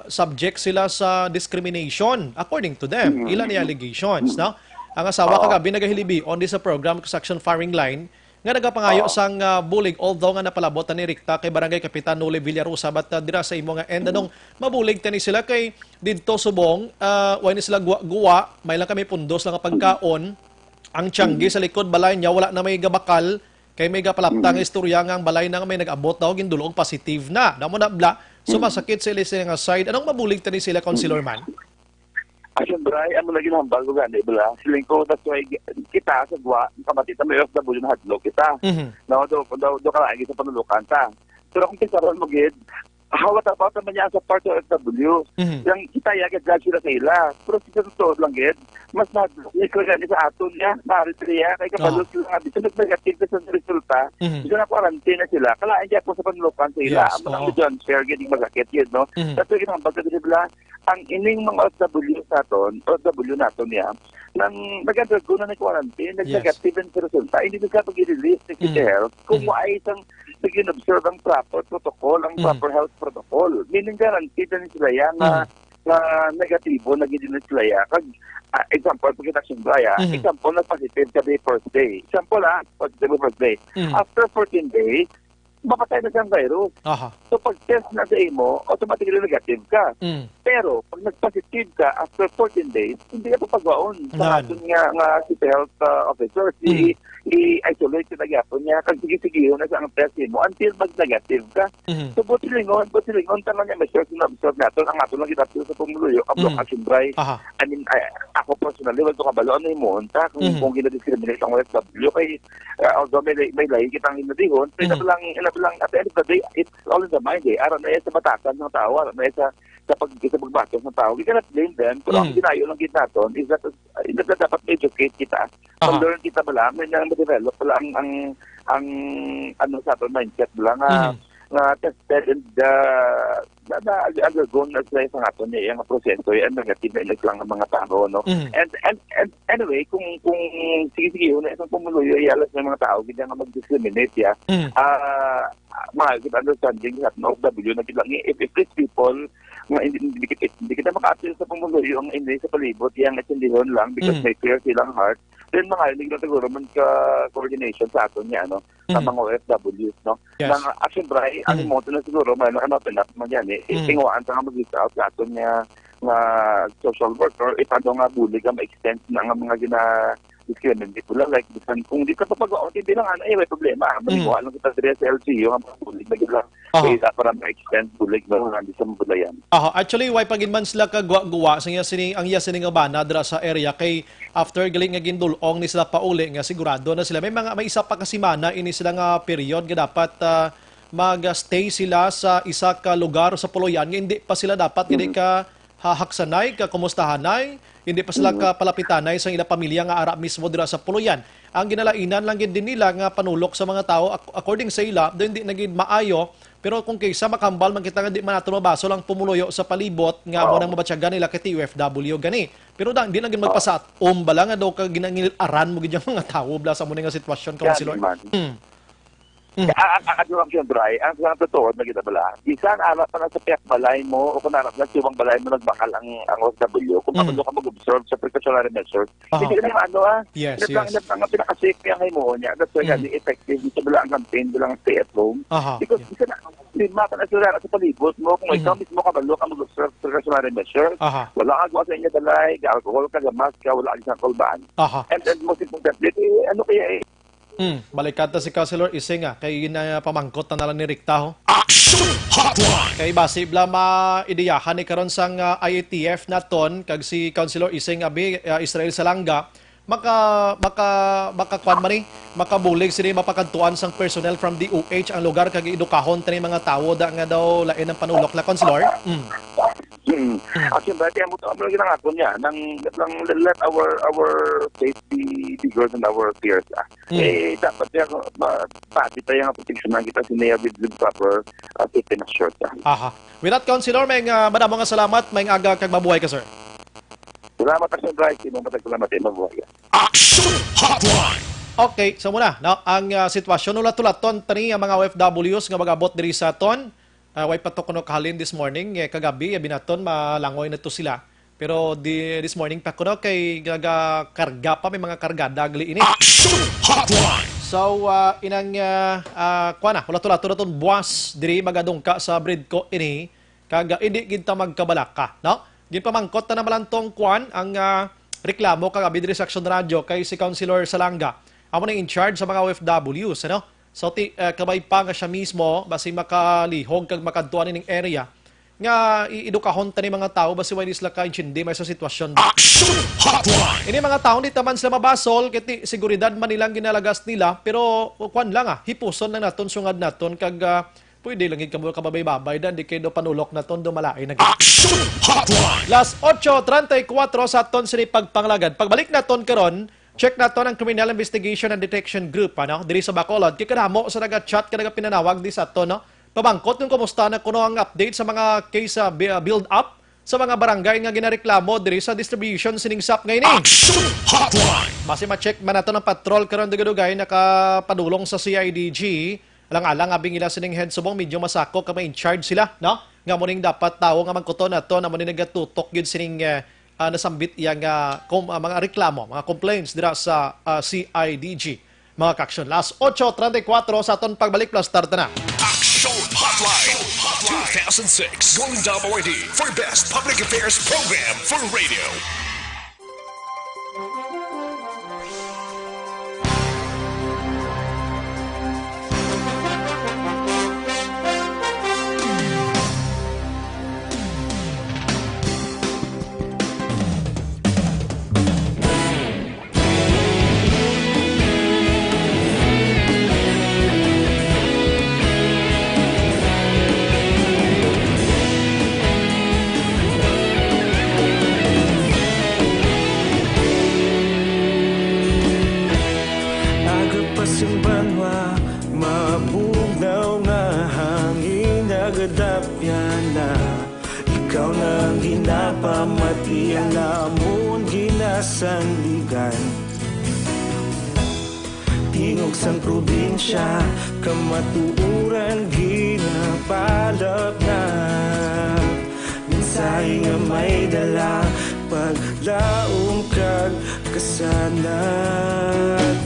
subject sila sa discrimination according to them. Ilan ni allegations, no? Ang asawa kagabi nagahilibi on this program sa Action Firing Line nga nagapangayo sang bulig, although nga napalabot ni Rikta kay Barangay Kapitan Noli Villarosa, but dira sa imo nga end anong mabulig tani sila kay didto subong way ni sila guwa, may lang kami pundos lang nga pagkaon, ang tianggi sa likod balay niya wala na may gabakal, kay may gapalaptang istorya nga ang balay na nga may nag-abot daw gindulog positive na damo na bla, so masakit sila nga side. Anong mabulig tani sila, Councilor man? Action Bright, ano lagi ng bago gani, bala? Siling ko, that's why kita sa gwa, kamatita may OFW na hadlok kita. No, do ka lagi sa panulukan ta. Pero kung kisaran mo gid, hawat about naman niya sa part of OFW. Yung kita yagad sila sa ila. Pero sa totoo lang gid, mas nagkagani sa aton niya, naritria, kay kapalos lang, dito nag-negative sa resulta, dito na quarantine na sila, kalain niya po sa panulukan sa ila. Yes, Ang John Fair, gini magakit yun, no? That's why kinambagkagibla, ang ining mga OFW naton niya, nang nag-undergo na ng quarantine, nag-negative sa resulta, hindi nagka pag-release ng City Health kung ay isang nag-observe ang proper protocol, ang proper health protocol. Meaning guaranteed na sila yan na negatibo, naging din sila yan. Example, pagkita siyang example, nag-positive ka day first day. Example positive first day. After 14 days, mapatay na siyang virus. So pag test na sa imo, automatically negative ka. Pero pag nag-positive ka after 14 days, hindi ka papagaon sa aton nga City Health officers. I-isolate ka na gyapon niya, kag sige-sige na sa ang test mo until mag-negative ka. So buti-lingon, tanong niya, may sure na observe natin, ang ato lang kitapil sa pumuluyo, Block Action Bright. I mean, ako personally, wag ito kabalo, ano yung muunta, kung ginadiscriminate ang OFW, kay although may lahi kitang hinadihon, pero lang at the end of the day, it's all in the mind Araw na sa batakan ng tao, araw na sa pagbatos ng tao. We cannot blame them, pero ang ginayo lang kita natin is that dapat educate kita. Learn kita bala, may nang ma-develop pala ang ano sa aton mindset bala nga tested and undergone na sila sa aton yung proseso yung negative na lang ang mga tao, no? And anyway, kung sige na isang pumuluyo ialas ng mga tao, hindi nga mag-discriminate mga understanding at no OFW na kilang if these people hindi kita maka-appeal sa pumuluyo ang hindi sa palibot yung atindihon lang because may clear silang heart, then mga hindi na siguro man ka-coordination sa aton niya, no? Sa mga OFWs, no? Yes. Nang Action Bright, ang imoto na siguro, may open up man yan tingawaan sa nga mag-reach out sa aton niya nga social worker, ipano nga bulig nga ma-extend na nga mga discriminate ko lang, like, kung di ka papagaon, hindi lang, may problema. Manikuha lang kita sa LCU, ang mga bulig na gila. Kaya para ma-extend bulig na hindi sa mabulayan. Actually, why pagin man sila kagwa-guwa, ang iya sining abana dira sa area, kay after galing nga gindulong ni sila pauli, nga sigurado na sila. May isa pa kasi mana, ini sila nga period, nga dapat mag-stay sila sa isa ka lugar sa Puloyan, nga hindi pa sila dapat, hindi ka hahaksanay, kakumustahanay, hindi pa sila kapalapitanay sa ilang pamilya nga ara mismo dira sa Puluyan. Ang ginalainan lang gid din nila nga panulok sa mga tao according sa ila, do hindi nagid maayo, pero kung kaysa makambal man kita nga di man nato mabaso lang pumuloyo sa palibot nga mo nang mabatyagan nila kay UFW gani. Pero di na gid magpasat bala nga daw ka ginangil-aran mo gid yung mga tao bla sa mo nga sitwasyon Councilor. Ang siyempre, ang totoo na kita bala, isang anak pa na sa piyak balay mo o kung narap na siwang balay mo nagbakal ang OFW, kung paano ka mag-observe sa precautionary measures, hindi ka naman Yes. Ang pinaka-safe niya ngayon mo niya, that's why the effective, hindi bala ang campaign, bala ang stay at home. Because isa na, lima ka na sila sa palibot mo, kung ikaw mismo ka balo ka mag-observe sa precautionary measures, wala ka gawa sa inyo balay, alcohol ka, gamas ka, wala ka isang kolbaan. And then most importantly, ano kaya Balikan ta si Councilor Ising kay pamangkot na lang ni Rikta ho. Action Hotline! Kay basi bla maidiyahan ni karon sang IATF naton kag si Councilor Ising abi Israel Salanga makakuan man ni makabulig sini mapakadtuan sang personnel from DOH ang lugar kag edukahon tani mga tawo da nga daw lain ang panulok na Councilor. Actually, dati ang lagi ng ako niya, let our safety be good and our fears. Dapat yan, pati tayo nga protection na kita sinaya with proper safety measures. With that, Councilor, may madamo nga salamat, may aga kag mabuhay ka, sir. Salamat, Action Drive. Salamat, mabuhay ka. Action Hotline! Okay, so muna, ang sitwasyon ulat-ulaton tani ang mga OFWs nga magabot diri sa aton. Way pa to kuno kahalin this morning kagabi binaton malangoy na to sila pero this morning pa kuno kay karga pa may mga karga dagli ini. Action Hotline. So inang kuana wala to ton buwas diri magadungka sa Bridco ini kaga hindi gid ta magkabalaka no gid pamangkot na malantong kuan ang reklamo kagabi diri sa Action Radio kay si Councilor Salanga amo na in charge sa mga OFWs ano. So, kabay pa nga siya mismo, basi makalihog kag makadtuan ning area, nga iedukahon tani mga tao, basi wala sila ka-intindi may sa sitwasyon. Action Hotline! Ini mga tao, di taman sila mabasol, kiti seguridad man nilang ginalagas nila, pero kwan lang hipuson lang naton, sungad naton, kag pwede lang kamo kababay-babay, dan di kayo panulok naton, dumalain na. Action Hotline! Las 8:34 sa aton sini pagpanglagad. Pagbalik naton karon, check nato ang Criminal Investigation and Detection Group diri sa Bacolod. Kikadamo sa naga-chat ka pinanawag di sa ato no. Pabangkot yung kumusta na kuno ang update sa mga case build up sa mga barangay nga ginareklamo diri sa distribution sining SAP ngayon. Action Hotline! Basi ma-check man nato ng patrol karon dugay nakapadulong sa CIDG. Alang-alang abing ila sining head subong medyo masako ka in charge sila no. Nga mo ning dapat tawo nga magkuto nato na mo ning nagatutok gyud sining nasambit yang mga reklamo, mga complaints dira sa CIDG. Mga kaksyon. Last 8:34 sa aton pagbalik plus start na. Action Hotline 2006 Golden Dome Awardee for Best Public Affairs Program for Radio. Ikaw na ginapamati ang namon ginasandigan. Tingog sang probinsya kamatuuran ginapalap na. Minsay nga may dala paglaong kag kasanat.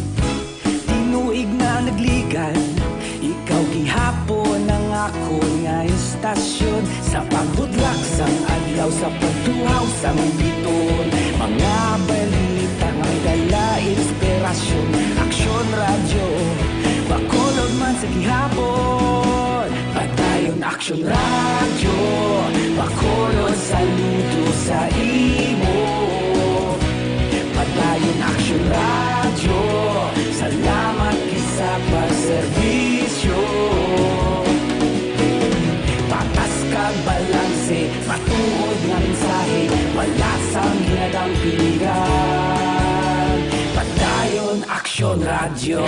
Tinuig na nagligan ikaw gihapon ang ako nga istasyon sa pagbudlak sang adlaw sa pagtuhaw sang biton. Mga balita nga dala inspirasyon. Action Radio Bacolod man sa gihapon. Padayon Action Radio Bacolod saludo sa imo. Padayon Action Radio salamat kisa pagserbisyo. Patas kag balanse matuod nga mensahe radyo.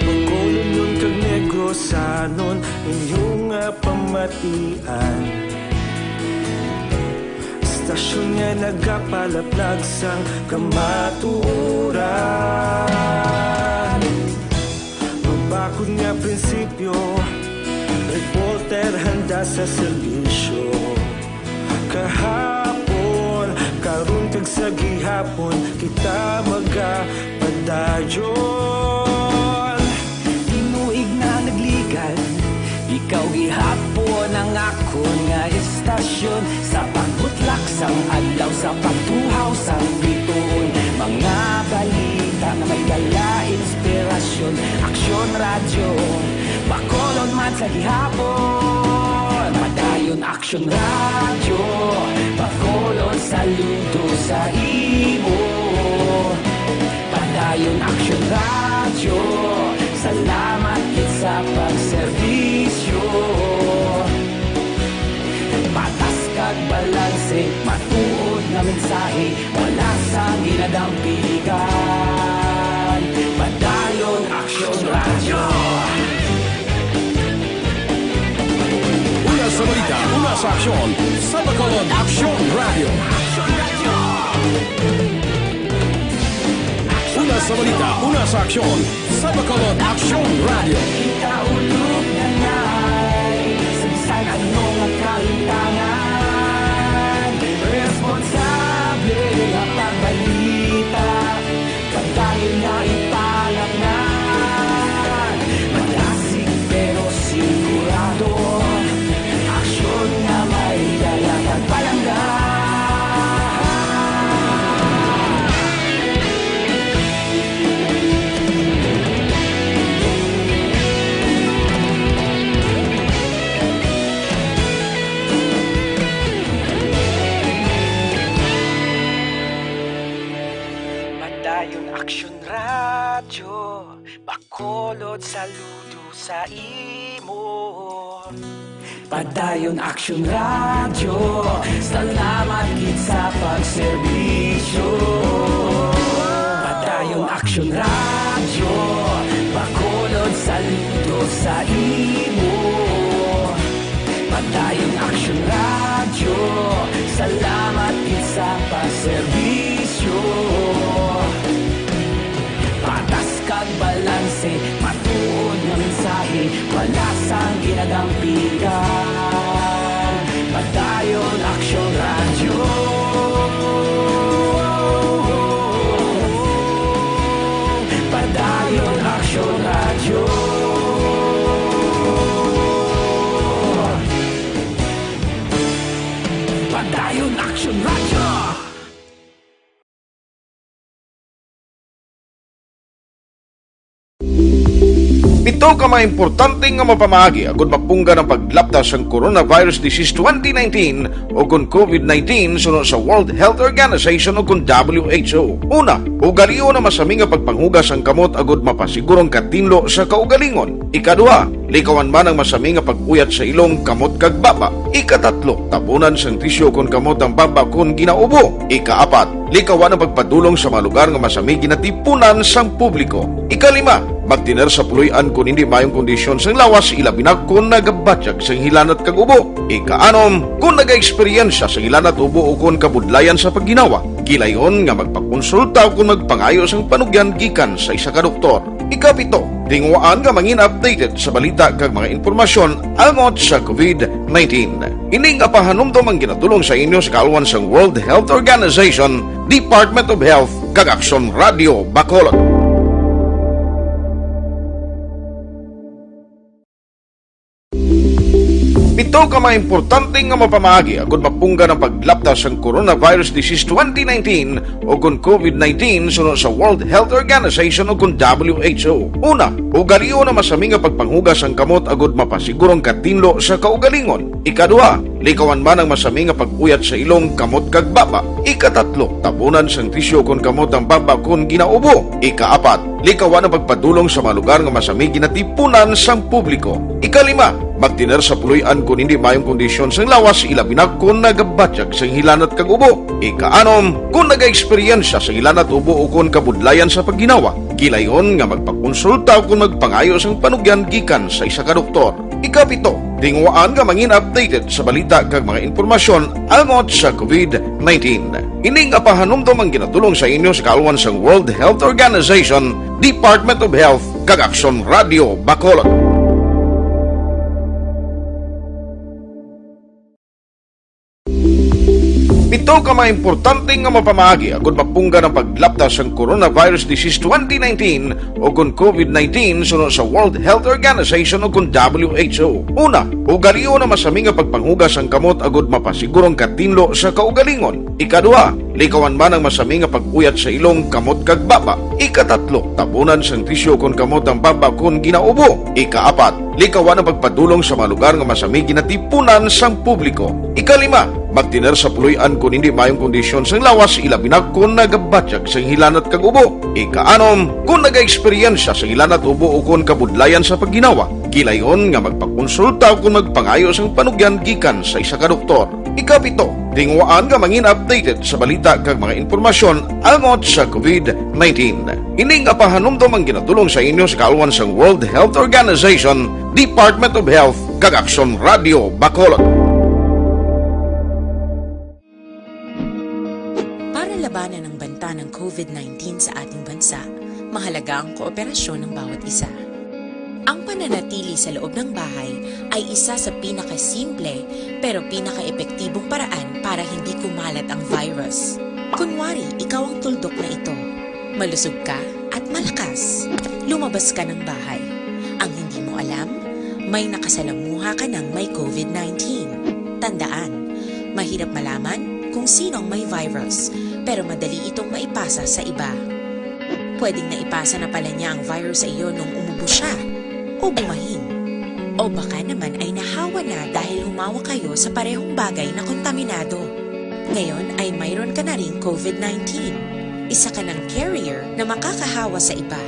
Pagkulong nun kag negosanon inyong pamatian. Stasyon nga nagapalaplag sang kamaturan. Magbakod nga prinsipyo, reporter handa sa serbisyo. Kahapon, karun kag sa gihapon, kita magapadayon. Tinuig na nagligan, ikaw gihapon ang akon nga istasyon. Sa pagbutlak sang adlaw, sa pagtuhaw sang bituon. Mga balita na may dala inspirasyon. Aksyon radyo, Bacolod man sa gihapon. Padayon aksyon radyo, Bacolod saludo sa imo. Padayon aksyon radyo, salamat kit sa pagserbisyo. Patas kag balanse, matuod nga mensahe, wala sang ginadampigan. Padayon aksyon radyo. Una sa balita, una sa aksyon, sa Bacolod Aksyon Radio. Una sa balita, una sa aksyon, sa Bacolod Aksyon Radio. Ikaulog na ngay, sabisan anong ang kalintangan. Responsable nga pagbalita, kagaya na ipalaknan. Malasig pero sigurado, aksyon nga may dala kag palanggan. Padayon aksyon radyo, Bacolod saludo sa imo. Padayon aksyon radyo, salamat kit sa pagserbisyo. Padayon aksyon radyo, Bacolod saludo sa imo. Padayon aksyon radyo, salamat kit sa pagserbisyo. Patas kag balanse, matuod nga mensahe, wala sang ginadampigan. Padayon aksyon radyo. Padayon aksyon radyo. Padayon aksyon radyo. Pito ka mga importante nga mapamagi agud mapungga ng paglaptas ang Coronavirus Disease 2019 o kung COVID-19 sunod sa World Health Organization o kung WHO. Una, ugalion na masami nga pagpanghugas ang kamot agud mapasigurong katinlo sa kaugalingon. Ikadua, likawan man ang masami nga pag-uyat sa ilong kamot kag baba. Ikatatlo, tabunan sang tisyo kon kamot ang baba kon ginaubo. Ikaapat, likawan ang pagpadulong sa mga lugar nga masami ginatipunan sang publiko. Ikalima, magtiner sa puluyan kung hindi mayong kondisyon sang lawas, ilabi na kung nagabatyag sang hilanat kag ubo. Ikaanom, kung nag-eksperyensya sang hilanat ubo o kung kabudlayan sa pagginawa. Gilayon nga magpakonsulta kung magpangayo sang panugyan gikan sa isa ka doktor. Ikapito, tingwaan nga mangin updated sa balita kag mga impormasyon angot sa COVID-19. Ini nga pahanumdom ang ginatulong sa inyo sa kalwan sang World Health Organization, Department of Health kag Aksyon Radio Bacolod. Pito ka mga importante nga mapamagi agud mapungga ng paglaptas ang Coronavirus Disease 2019 o kung COVID-19 sunod sa World Health Organization o kung WHO. Una, ugalion na masami nga pagpanghugas ang kamot agud mapasigurong katinlo sa kaugalingon. Ikadua, likawan man ang masami nga pag-uyat sa ilong kamot kag baba. Ikatatlo, tabunan sang tisyo kon kamot ang baba kon ginaubo. Ikaapat, likawan ang pagpadulong sa mga lugar nga masami ginatipunan sang publiko. Ikalima, magtiner sa puloy-an kung hindi mayong kondisyon sang lawas, ilabi na kung nagabatyag sang hilanat kag ubo. Ika-anom, kung nag-eksperyensya sa hilanat ubo o kung kabudlayan sa pagginawa, gilayon nga magpakonsulta kung magpangayo sang panugyan gikan sa isa ka doktor. Ika-pito, tingwaan nga mangin updated sa balita kag mga informasyon angot sa COVID-19. Ining apahanumdum ang ginatulong sa inyo sa kaluan sang World Health Organization, Department of Health, kag Aksyon Radio Bacolod. Pito ka mga importante nga mapamagi agud mapungga ng paglaptas ng Coronavirus Disease 2019 o kung COVID-19 sunod sa World Health Organization o kung WHO. Una, ugaliyo na masami nga pagpanghugas ang kamot agud mapasigurong katinlo sa kaugalingon. Ikadua, likawan man ang masami nga pag-uyat sa ilong kamot kag baba. Ikatatlo, tabunan sang tisyo kung kamot ang baba kung ginaubo. Ikaapat, likawan ang pagpadulong sa mga lugar nga masami ginatipunan sang publiko. Ikalima, magtiner sa puloy-an kung hindi mayong kondisyon sang lawas, ilabi na kung nagabatyag sang hilanat kag ubo. Ika-anom, kung nag-eksperyensya sa hilanat ubo o kung kabudlayan sa pagginawa, gilayon nga magpakonsulta kung magpangayo sang panugyan gikan sa isa ka doktor. Ika-pito, tingwaan nga mangin updated sa balita kag mga informasyon angot sa COVID-19. Ining apahanumdum ang ginatulong sa inyo sa kaluan sang World Health Organization, Department of Health, kag Aksyon Radio Bacolod. Labanan ng banta ng COVID-19 sa ating bansa, mahalaga ang kooperasyon ng bawat isa. Ang pananatili sa loob ng bahay ay isa sa pinakasimple pero pinaka-epektibong paraan para hindi kumalat ang virus. Kunwari, ikaw ang tuldok na ito. Malusog ka at malakas. Lumabas ka ng bahay. Ang hindi mo alam, may nakasalamuha ka ng may COVID-19. Tandaan, mahirap malaman kung sino ang may virus, pero madali itong maipasa sa iba. Pwedeng naipasa na pala niya ang virus sa iyo nung umubo siya o bumahin. O baka naman ay nahawa na dahil humawa kayo sa parehong bagay na kontaminado. Ngayon ay mayroon ka na rin COVID-19. Isa ka ng carrier na makakahawa sa iba.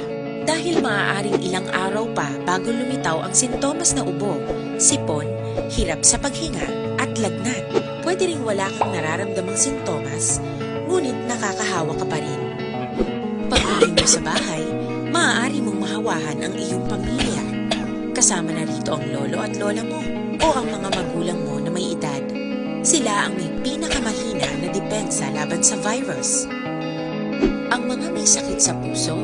Dahil maaaring ilang araw pa bago lumitaw ang sintomas na ubo, sipon, hirap sa paghinga at lagnat. Pwede ring wala kang nararamdamang sintomas, ngunit nakakahawa ka pa rin. Pag uwi mo sa bahay, maaari mong mahawahan ang iyong pamilya. Kasama na rito ang lolo at lola mo o ang mga magulang mo na may edad. Sila ang may pinakamahina na depensa laban sa virus. Ang mga may sakit sa puso,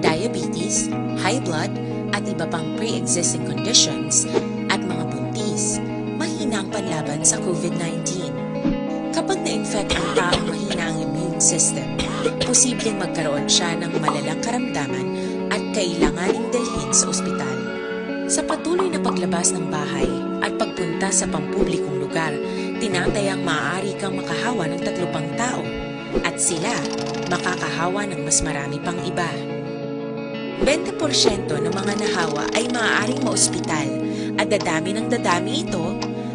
diabetes, high blood, at iba pang pre-existing conditions at mga buntis, mahina ang panlaban sa COVID-19. Kapag na-infect ang taong mahina ang immune system, posibleng magkaroon siya ng malalang karamdaman at kailanganing dalhin sa ospital. Sa patuloy na paglabas ng bahay at pagpunta sa pampublikong lugar, tinatayang maaari kang makahawa ng 3 pang tao at sila makakahawa ng mas marami pang iba. 20% ng mga nahawa ay maaaring maospital at dadami ng dadami ito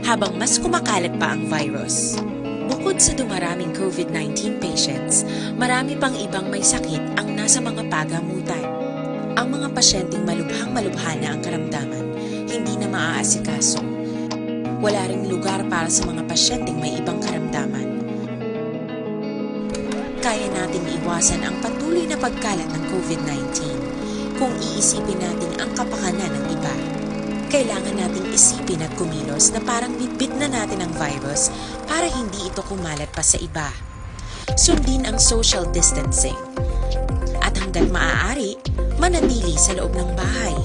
habang mas kumakalat pa ang virus. Bukod sa dumaraming COVID-19 patients, marami pang ibang may sakit ang nasa mga pagamutan. Ang mga pasyenteng malubhang-malubha na ang karamdaman, hindi na maaasikaso. Wala ring lugar para sa mga pasyenteng may ibang karamdaman. Kaya nating iwasan ang patuloy na pagkalat ng COVID-19 kung iisipin natin ang kapakanan ng iba. Kailangan nating isipin at kumilos na parang bitbit na natin ang virus para hindi ito kumalat pa sa iba. Sundin ang social distancing. At hanggat maaari, manatili sa loob ng bahay.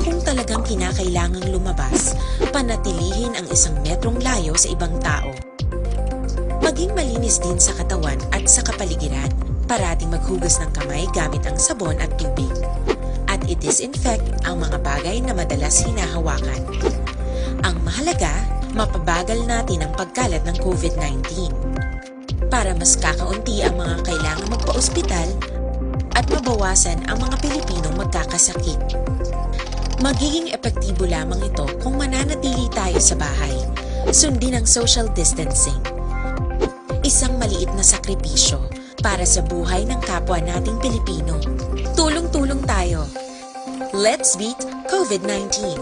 Kung talagang kinakailangang lumabas, panatilihin ang 1 metrong layo sa ibang tao. Maging malinis din sa katawan at sa kapaligiran. Parating maghugas ng kamay gamit ang sabon at tubig. At i-disinfect ang mga bagay na madalas hinahawakan. Ang mahalaga, mapabagal natin ang pagkalat ng COVID-19 para mas kakaunti ang mga kailangang magpa-ospital at mabawasan ang mga Pilipinong magkakasakit. Magiging epektibo lamang ito kung mananatili tayo sa bahay. Sundin ang social distancing. Isang maliit na sakripisyo para sa buhay ng kapwa nating Pilipino. Tulong-tulong tayo. Let's beat COVID-19.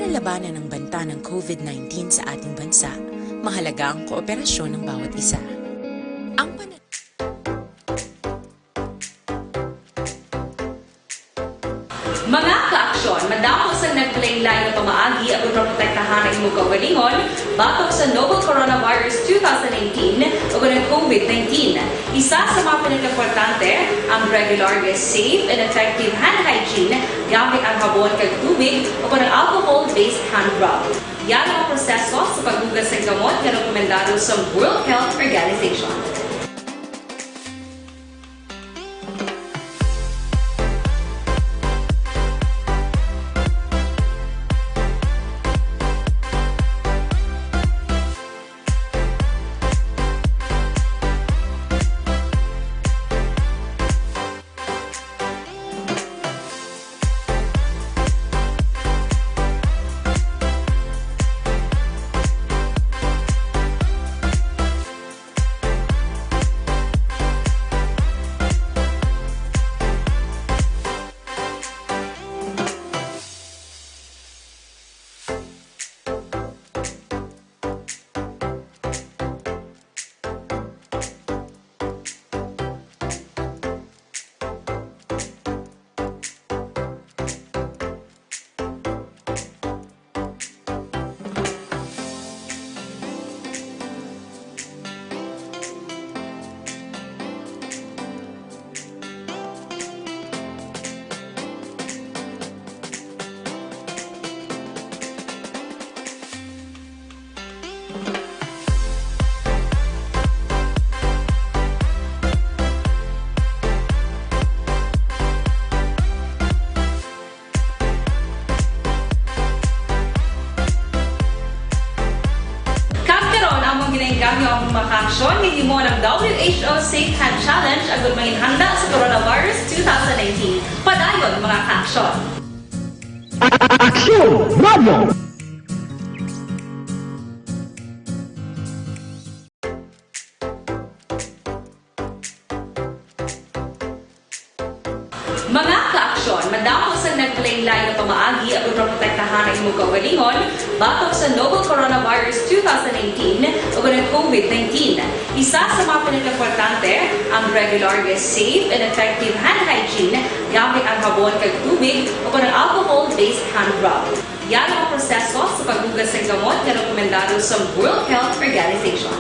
Para labanan ang banta ng COVID-19 sa ating bansa, mahalaga ang kooperasyon ng bawat isa. Ang Mga kaaksyon, madamos ang nagpalaylay na pamaagi ang protektahan ng imong kaugalingon batok sa novel coronavirus 2018 o ng COVID-19. Isa sa mga pinaka-importante ang regular, safe and effective hand hygiene gamit ang habon kag tubig o ng alcohol-based hand rub. Yan ang proseso sa paghugas ng gamot na rekomendado sa World Health Organization. Ginagamit ang mga aksyon ng mo ng WHO Safe Hand Challenge agad handa sa coronavirus 2019. Padayon mga aksyon. Aksyon Radio! Mga kaaksyon, madamos ang nagpalaylay na pamaagi ang protektahan ng imong kaugalingon batok sa novel coronavirus 2018 o ng COVID-19. Isa sa mga pinaka-importante ang regular, safe and effective hand hygiene gamit ang habon kag tubig o ng alcohol-based hand rub. Yan ang proseso sa paghugas ng gamot na rekomendado sa World Health Organization.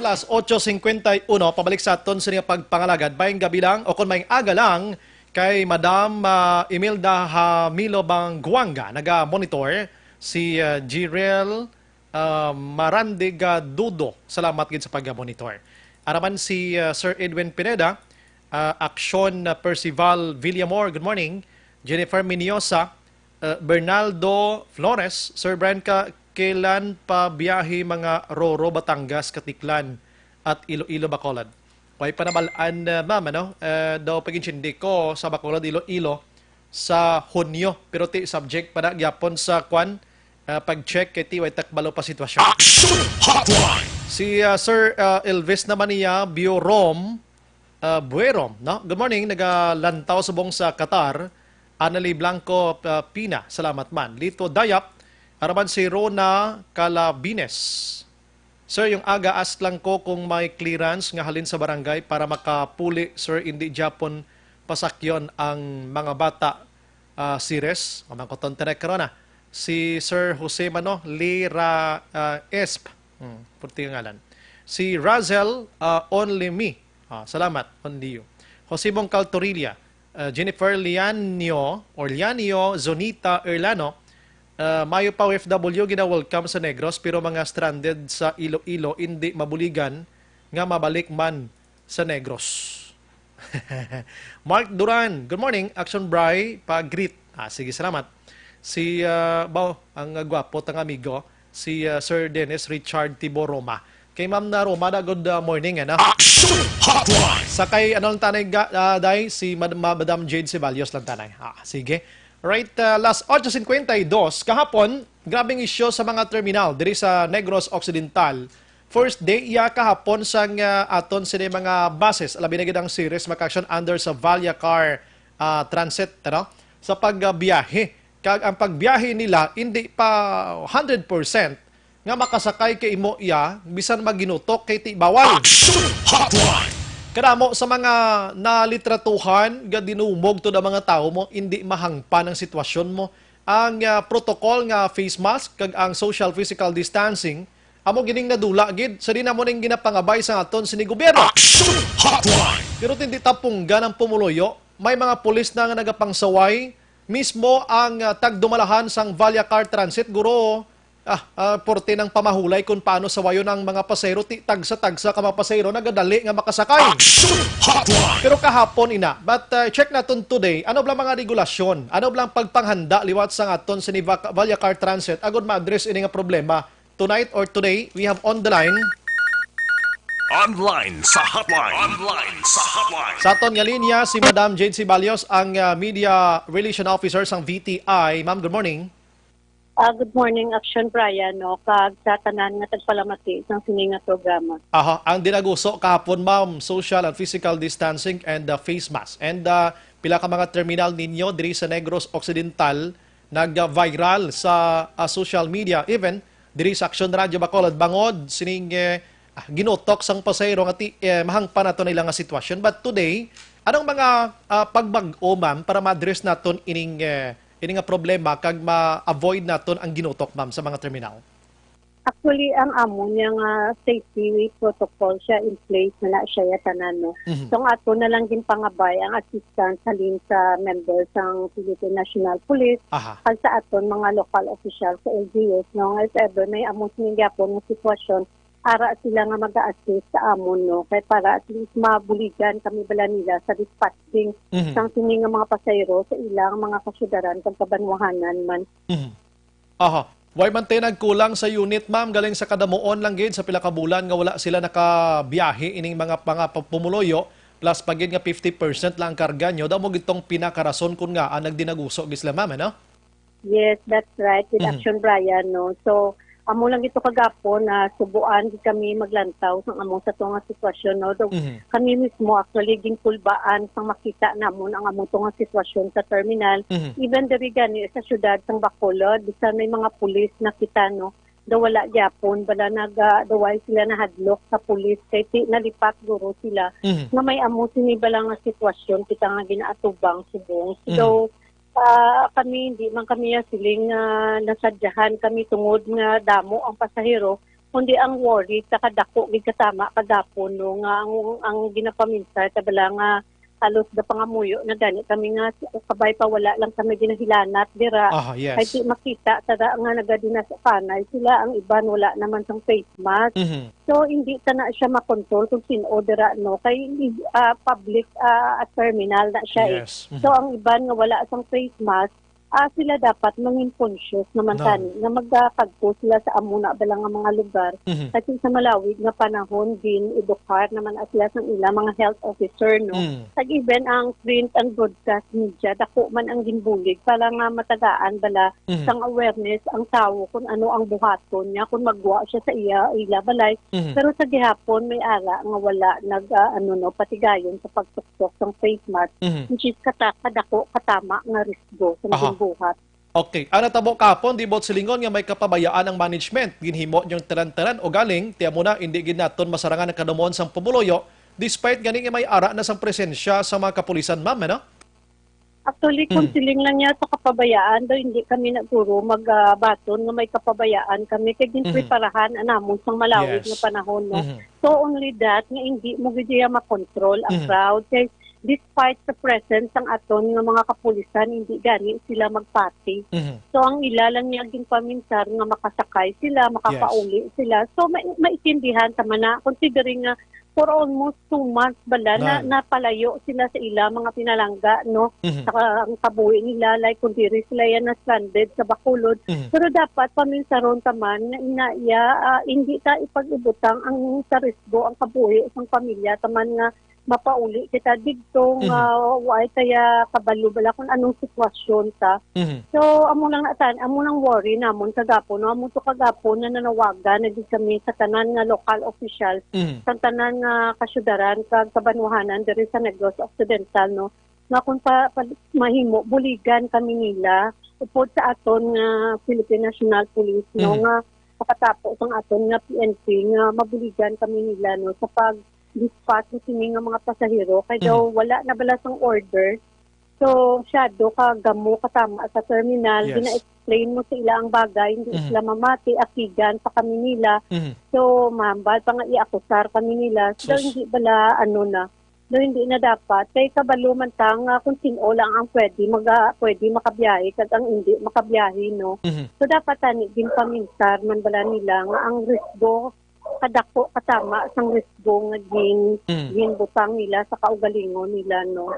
Alas 8:51, pabalik sa aton sa niya pagpangalagad. Bayang gabi lang o kung may aga lang kay Madam Imelda Hamilo Bangguanga. Naga-monitor si Jirel Marandiga Dudo. Salamat gid sa pag-monitor. Araman si Sir Edwin Pineda, Aksyon Percival Villamor, good morning. Jennifer Miniosa, Bernaldo Flores, Sir Brian kailan pa biyahe mga Roro, Batangas, Katiklan at Iloilo, Bacolod? Way panabalaan, ma'am, ano? Daw pag-insindi ko sa Bacolod, Iloilo sa Hunyo. Pero subject pa na gyapon sa kwan, pag-check kay Tiway takbalo pa sitwasyon. Action Hotline! Si Sir Elvis naman niya, Biorom, Buerom, no? Good morning, nagalantaw subong sa Qatar. Anali Blanco Pina, salamat man. Lito Dayap, araman si Rona Calabines. Sir, yung aga-ask lang ko kung may clearance nga halin sa barangay para makapuli, sir, hindi Japon pasakyon ang mga bata sires. Amang ko tontenek karon na. Si Sir Jose Mano Lira Esp. Puti yung ngalan. Si Razel Only Me. Salamat, only you. Jose Bongcal Torilla. Jennifer Lianio Zonita Erlano. Mayo pa OFW gina-welcome sa Negros pero mga stranded sa Iloilo hindi mabuligan nga mabalik man sa Negros. Mark Duran, good morning. Action Bry, pa-greet. Sige, salamat. Si, ang gwapo tang amigo, si Sir Dennis Richard Tiboroma. Kay Ma'am na Roma, good morning. Action Hotline! Sa kay, ano lang tanay, Day, si Madam Jade Ceballos lang tanay. Sige. Right, last 8:52, kahapon, grabing isyo sa mga terminal diri sa Negros Occidental. First day, kahapon sang aton sila mga buses, alabi na gid ang series maka-action under sa Valyacar Transit, sa pagbiyahe. Kag ang pagbiyahe nila, hindi pa 100% nga makasakay kay imo bisan maginutok kay ti bawal. Action Hotline! Kadamo sa mga nalitratuhan, dinumog to na mga tao mo, hindi mahangpan ang sitwasyon mo. Ang protocol nga face mask, kag ang social physical distancing, amo gining nadula gid sa di na mo ning ginapangabay sa aton sini gobyerno. Action Hotline! Pero hindi tapunggan ang pumuloyo, may mga pulis na nga nagapangsaway, mismo ang tagdumalahan sang Valyacar Transit, guro, porte ng pamahulay kung paano sawayon ang mga pasero, tagsa-tagsa ka mga pasero, nagadali nga makasakay. Action Hotline! Pero kahapon ina, but check natin today, ano blang mga regulasyon, ano blang pagpanghanda liwat sa aton sa Valyacar Transit, agad ma-address ini nga problema. Tonight or today, we have on the line Online sa hotline. Online sa hotline. sa aton nga linya si Madam Jade Ceballos, ang Media Relation Officer sang VTI. Ma'am, good morning. Good morning, Action Brian. Kag sa tanan nga tagpalamati ng sininga programa. Ang dinaguso kahapon, ma'am, social and physical distancing and face mask. And pila ka mga terminal ninyo diri sa Negros Occidental nag-viral sa social media, even diri sa Action Radio Bacolod bangod sining ginutok sang pasayro nga mahangpan nato nila nga sitwasyon. But today, anong mga pagbag-o, ma'am, para ma-address naton ining nga problema kag ma-avoid naton ang ginutok, ma'am, sa mga terminal? Actually, ang amo niya nga safety protocol siya in place na siya tanan. So, ang ato na lang din pangabay ang assistance halin sa members ng Philippine National Police, kag sa aton mga local officials sa LGUs, if ever may amo sinigapon ng sitwasyon, ara sila nga mag-a-assist sa amon, kaya para at least mabuligan kami bala nila sa dispatching sang sining nga mga pasayro sa ilang mga kasyudaran kag kabanwahanan man. Why man tayo nagkulang sa unit, ma'am, galing sa kadamuon lang gid sa pila ka bulan nga wala sila nakabiyahe ining mga pumuloyo, plus pagid nga 50% lang karga nyo, damo gitong pinakarason kun nga ang nagdinaguso gisla, ma'am, no? Yes, that's right. With Action Brian, So, amo lang ito kagapon na subuan kami maglantaw sa among sa tunga sitwasyon, Kami mismo actually ginpulbaan sang makita namon ang among tunga sitwasyon sa terminal. Even diri gani sa syudad sang Bacolod, bisan may mga pulis na kita, daw wala gyapon bala daway sila nahadlok sa pulis kay nalipat guro sila nga may amo sini bala nga sitwasyon kita nga ginaatubang subong. So kami, hindi man kami siling nasadyahan kami tungod nga damo ang pasahero, kundi ang worry sa kadako gid kasama kagapon nga ang ginapaminsa tabala nga halos da pangamuyo na gani kami nga kabay pa wala lang kami ginahilanat dira. Yes. Ay di makita tada nga nagadinas panay sila, ang iban wala naman sang face mask. So hindi ta na siya makontrol kung sino dira, kay public terminal na siya. Yes. So ang iban nga wala sang face mask, sila dapat mangin conscious naman tani na magkakagpo sila sa amuna balang nga mga lugar. Kasi sa malawig nga panahon din edukar naman sila sa ilang mga health officer, Tag even ang print and broadcast media dako man ang ginbulig para nga matagaan bala sang awareness ang tao kung ano ang buhaton niya kung magwa siya sa ila balay. Pero sa gihapon may ara nga wala patigayon sa pagtuktok ng face mask, which is kadako katama nga risgo sa buhat. Okay, ang natabo kapon di bot silingon nga may kapabayaan ang management ginhimo yung taran-taran o galing tiya mo na hindi gid naton masarangan ang kadamuon sang pumuloyo despite ganing may ara na sang presensya sa mga kapulisan, ma'am, no? Actually, concealing lang niya sa kapabayaan, daw hindi kami nagturo magbaton nga may kapabayaan kami kay ginpreparahan anamon sang malawig Yes. nga panahon, no. So only that nga hindi mo gid siya makontrol ang crowd kay despite the presence ang aton nga mga kapulisan hindi gani sila magpati. So ang ila lang niya ginpaminsar nga makasakay sila, makapauli sila. So maitindihan tama na considering nga for almost 2 months bala na napalayo sila sa ila mga pinalangga, no? Saka ang kabuhi nila like kung diri sila yan na stranded sa Bacolod. Pero dapat paminsaron taman na hindi ta ipag-ibutang ang sa risgo ang kabuhi sa pamilya taman nga mapauli kita dito nga why kaya kabalo bala kung anong sitwasyon ta. So amo lang worry namon kagapon, no? Amo to kagapon na nanawagan na kami sa tanan nga local officials sa tanan nga kasyudaran kag kabanwahanan diri sa Negros Occidental, no, nga kung mahimo buligan kami nila upod sa aton nga Philippine National Police, no, nga pakatapos ang aton nga PNP nga mabuligan kami nila, no, sa pag-dispatch ng sini nga mga pasahero kay daw wala na bala sang order. So syado ka gamo katama sa terminal, gina-explain mo sa ila ang bagay, hindi sila mamati, akigan pa kami nila. So mambal pa nga iakusar kami nila. So hindi bala hindi na dapat kay kabalo man ta nga kung sino lang ang pwede makabiyahe kag ang hindi makabiyahe, no. So dapat tani din paminsar man bala nila nga ang risgo kadako katama sang risgo nga ginbutang nila sa kaugalingon nila, no.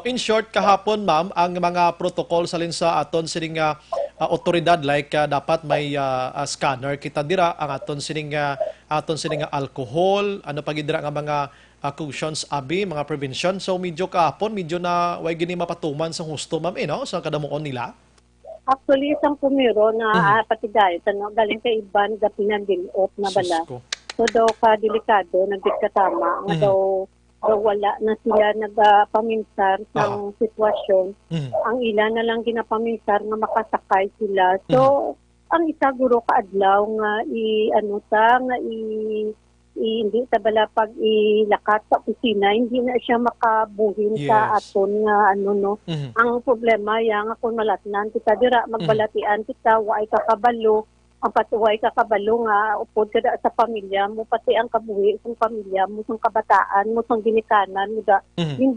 In short, kahapon, ma'am, ang mga protocol salin sa aton sining otoridad like dapat may scanner kita dira ang aton sining alcohol, ano pag dira nga mga cautions abi, mga prevention. So medyo kahapon medyo na way gini mapatuman sa husto, ma'am, no, sa kadamuon nila. Actually, isang pumiro na patigayon, galing kay Iban, pinagdilot na bala. So daw ka delikado, nagdikatama, nga daw wala na sila nagpaminsar sa sitwasyon. Ang ilan na lang ginapaminsar nga makasakay sila. So, ang isa guro kaadlaw nga hindi ta bala pag ilakat sa opisina, hindi na siya makabuhin sa aton nga Ang problema yang kung malatnan kita dira magbalatian kita waay kakabalo, ang patuway kakabalo nga upod kada sa pamilya mo, pati ang kabuhi sa pamilya mo, sa kabataan mo, sa ginikanan mo da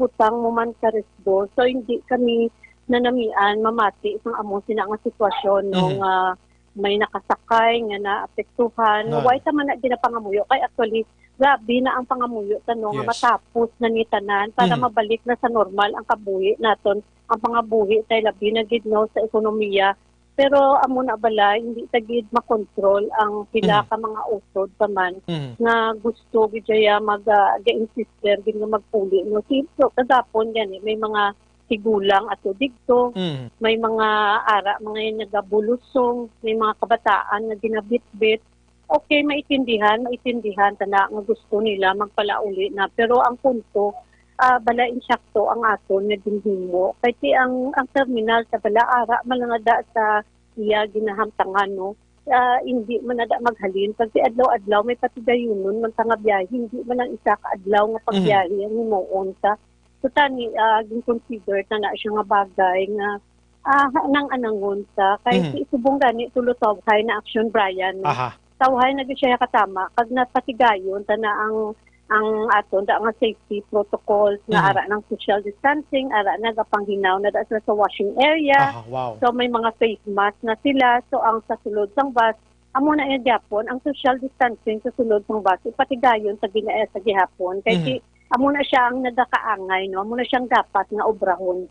butang mo man sa resdo. So hindi kami nanamian mamati sa amo sina nga sitwasyon nga may nakasakay nga naapektuhan. Why ta man na ginapangamuyo kay actually grabe na ang pangamuyo tanong nga matapos na ni tanan para mabalik na sa normal ang kabuhi naton, ang pangabuhi tay labi na gid no sa ekonomiya. Pero amo na bala hindi tagid makontrol ang pila ka mga usod taman nga gusto gid siya mag-insister gid nga magpuli, no. So kagapon gani may mga tigulang ato digto, may mga ara mga nagabulusong, may mga kabataan nga ginabitbit. Okay, maitindihan tana nga gusto nila magpalauli na, pero ang punto bala insyakto ang aton nga ginhimo kay ang terminal sa bala ara malangada sa iya ginahamtangan, no. Hindi man nada maghalin pag adlaw-adlaw may patigayunon man nga biyahe, hindi man ang isa ka adlaw nga pagbiyahe ang himuon ta. So tani gin-consider na siya nga bagay nga nang anangon sa kay subong gani tulutaw kay na action Brian, no. Tawhay na gid siya katama kag napatigayon tana ang aton nga safety protocols na ara ng social distancing, ara na gapanghinaw na sa washing area. So may mga face mask na sila. So ang sa sulod sang bus amo na yung Japon, ang social distancing sa sulod sang bus ipatigayon sa sa gihapon kay amo na siya ang nagakaangay, no. Amo na siyang dapat nga obrahon.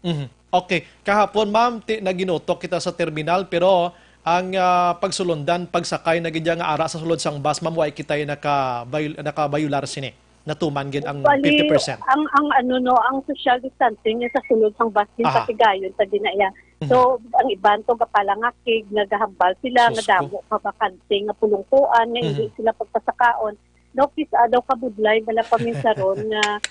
Okay, kahapon, ma'am, naginotok kita sa terminal pero ang pagsulundan, pagsakay na gidya nga ara sa sulod sang bus, ma'am, way kita nakabayular sini. Natuman gid ang 50%. Ang social distancing sa sulod sang bus din patigayon sa dinaya. So ang iban to gapalangakig, nagahambal sila nga damo kabakante nga pulungkuan nga hindi sila pagpasakaon. Daw kabudlay bala paminsaron nga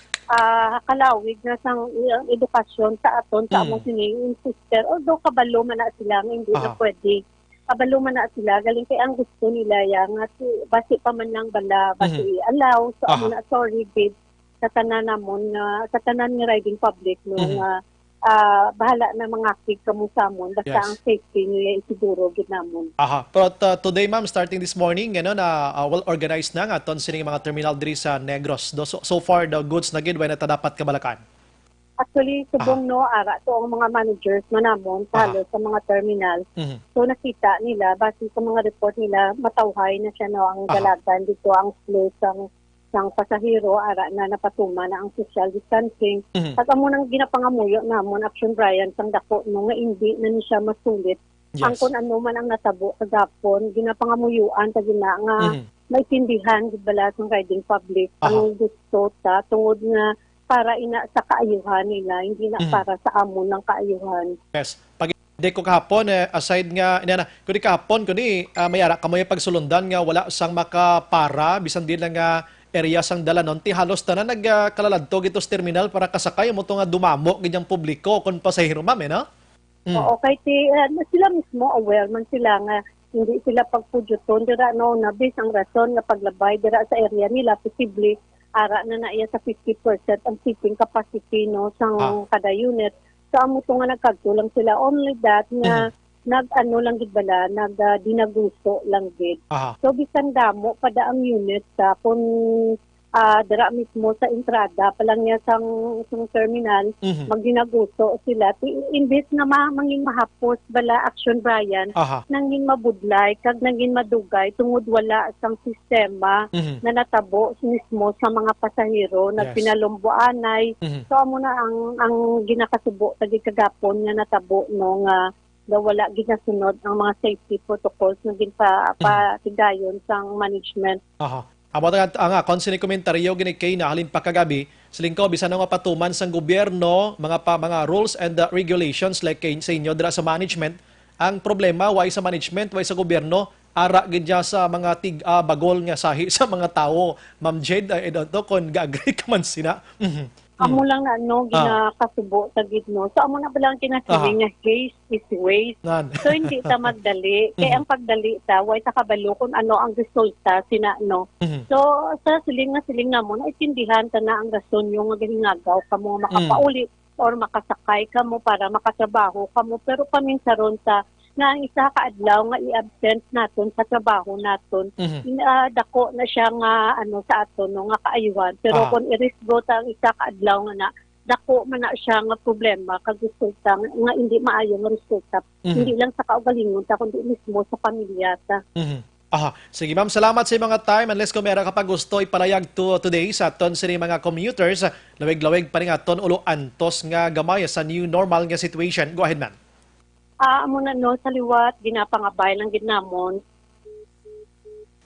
kalawig na sang edukasyon sa aton sa among sining sister. Although kabalo man na sila, hindi na pwede. Kabalo man na sila, galing kay ang gusto nila yang at basi pa man lang bala, basi allow. So amo na sorry babe sa tanan namon sa tanan ni riding public nung bahala na mga aktig kamo sa amon basta ang safety niya isiguro gid namon. But today ma'am, starting this morning, na well organized na nga ton sining mga terminal diri sa Negros. So far the goods na gid way na dapat kabalakan. Actually, subong ara to ang mga managers manamon talo sa mga terminal. So nakita nila base sa mga report nila matawhay na siya ang dalagan dito ang flow sang pasahero ara na napatuma na ang social distancing. At amo nang ginapangamuyo namon Action Brian sang dako no nga hindi na ni siya masulit. Ang kun ano man ang natabo kagapon ginapangamuyuan ta gina nga maitindihan gid bala sang riding public ang gusto ta tungod nga para ina sa kaayuhan nila, hindi na para sa amon ng kaayuhan. Yes. Pag di ko kahapon, aside nga, kundi kahapon, kundi may ara kamoy pagsulundan nga wala sang makapara, bisan din lang nga area sang dala nun, ti halos na nagkalaladtog ito sa terminal para kasakay mo ito nga dumamo, ganyang publiko, kung pasahero ma'am, no? Oo, kaya sila mismo aware man sila nga hindi sila pagpudyoton, dira no, nabis ang rason nga paglabay, dira sa area nila, posible, ara na iya sa 50% ang seating capacity no sang kada unit. So amo to nga nagkagtulang sila only that nga nag-ano lang gid bala dinagusto lang gid. So bisan damo pada ang unit sa kung dira mismo sa entrada pa lang niya sang terminal magdinagusto sila imbes na manging mahapos bala Action Brian nanging mabudlay kag nanging madugay tungod wala sang sistema na natabo mismo sa mga pasahero nagpinalumbuanay. So amo na ang ginakasubo tagi kagapon nga natabo no nga wala ginasunod ang mga safety protocols na ginpatigayon sang management. Amo nga konsin ni komentaryo gini kay na halin pa kagabi siling ko bisan nga patuman sang gobyerno mga rules and regulations like kay sa inyo dira sa management. Ang problema why sa management why sa gobyerno ara gid sa mga bagol nga sahi sa mga tawo. Ma'am Jade to kon ga-agree ka man sina. Amo lang na ginakasubo sa gitno. So amo na palang kinasabi nga haste is waste. So hindi ta magdali. Kaya ang pagdali ta way ta kabalo kung ano ang resulta sina no. So sa siling namon itindihan ta na ang rason yung gihingagaw kamo makapauli or makasakay kamo para makatrabaho kamo pero paminsaron ta nga ang isa ka adlaw nga i-absent naton sa trabaho naton dako na siya nga sa aton no nga kaayuhan pero kung i-riskgo ta ang isa ka adlaw nga na dako man na siya nga problema kag resulta nga hindi maayo nga resulta hindi lang sa kaugalingon ta kundi mismo sa pamilya ta. Sige ma'am, salamat sa mga time unless kung meron kapag gusto ipalayag today sa aton sa mga commuters lawig-lawig pa rin aton ulo antos nga gamay sa new normal nga situation. Go ahead ma'am. Amo na no sa liwat ginapangabay lang gid namon.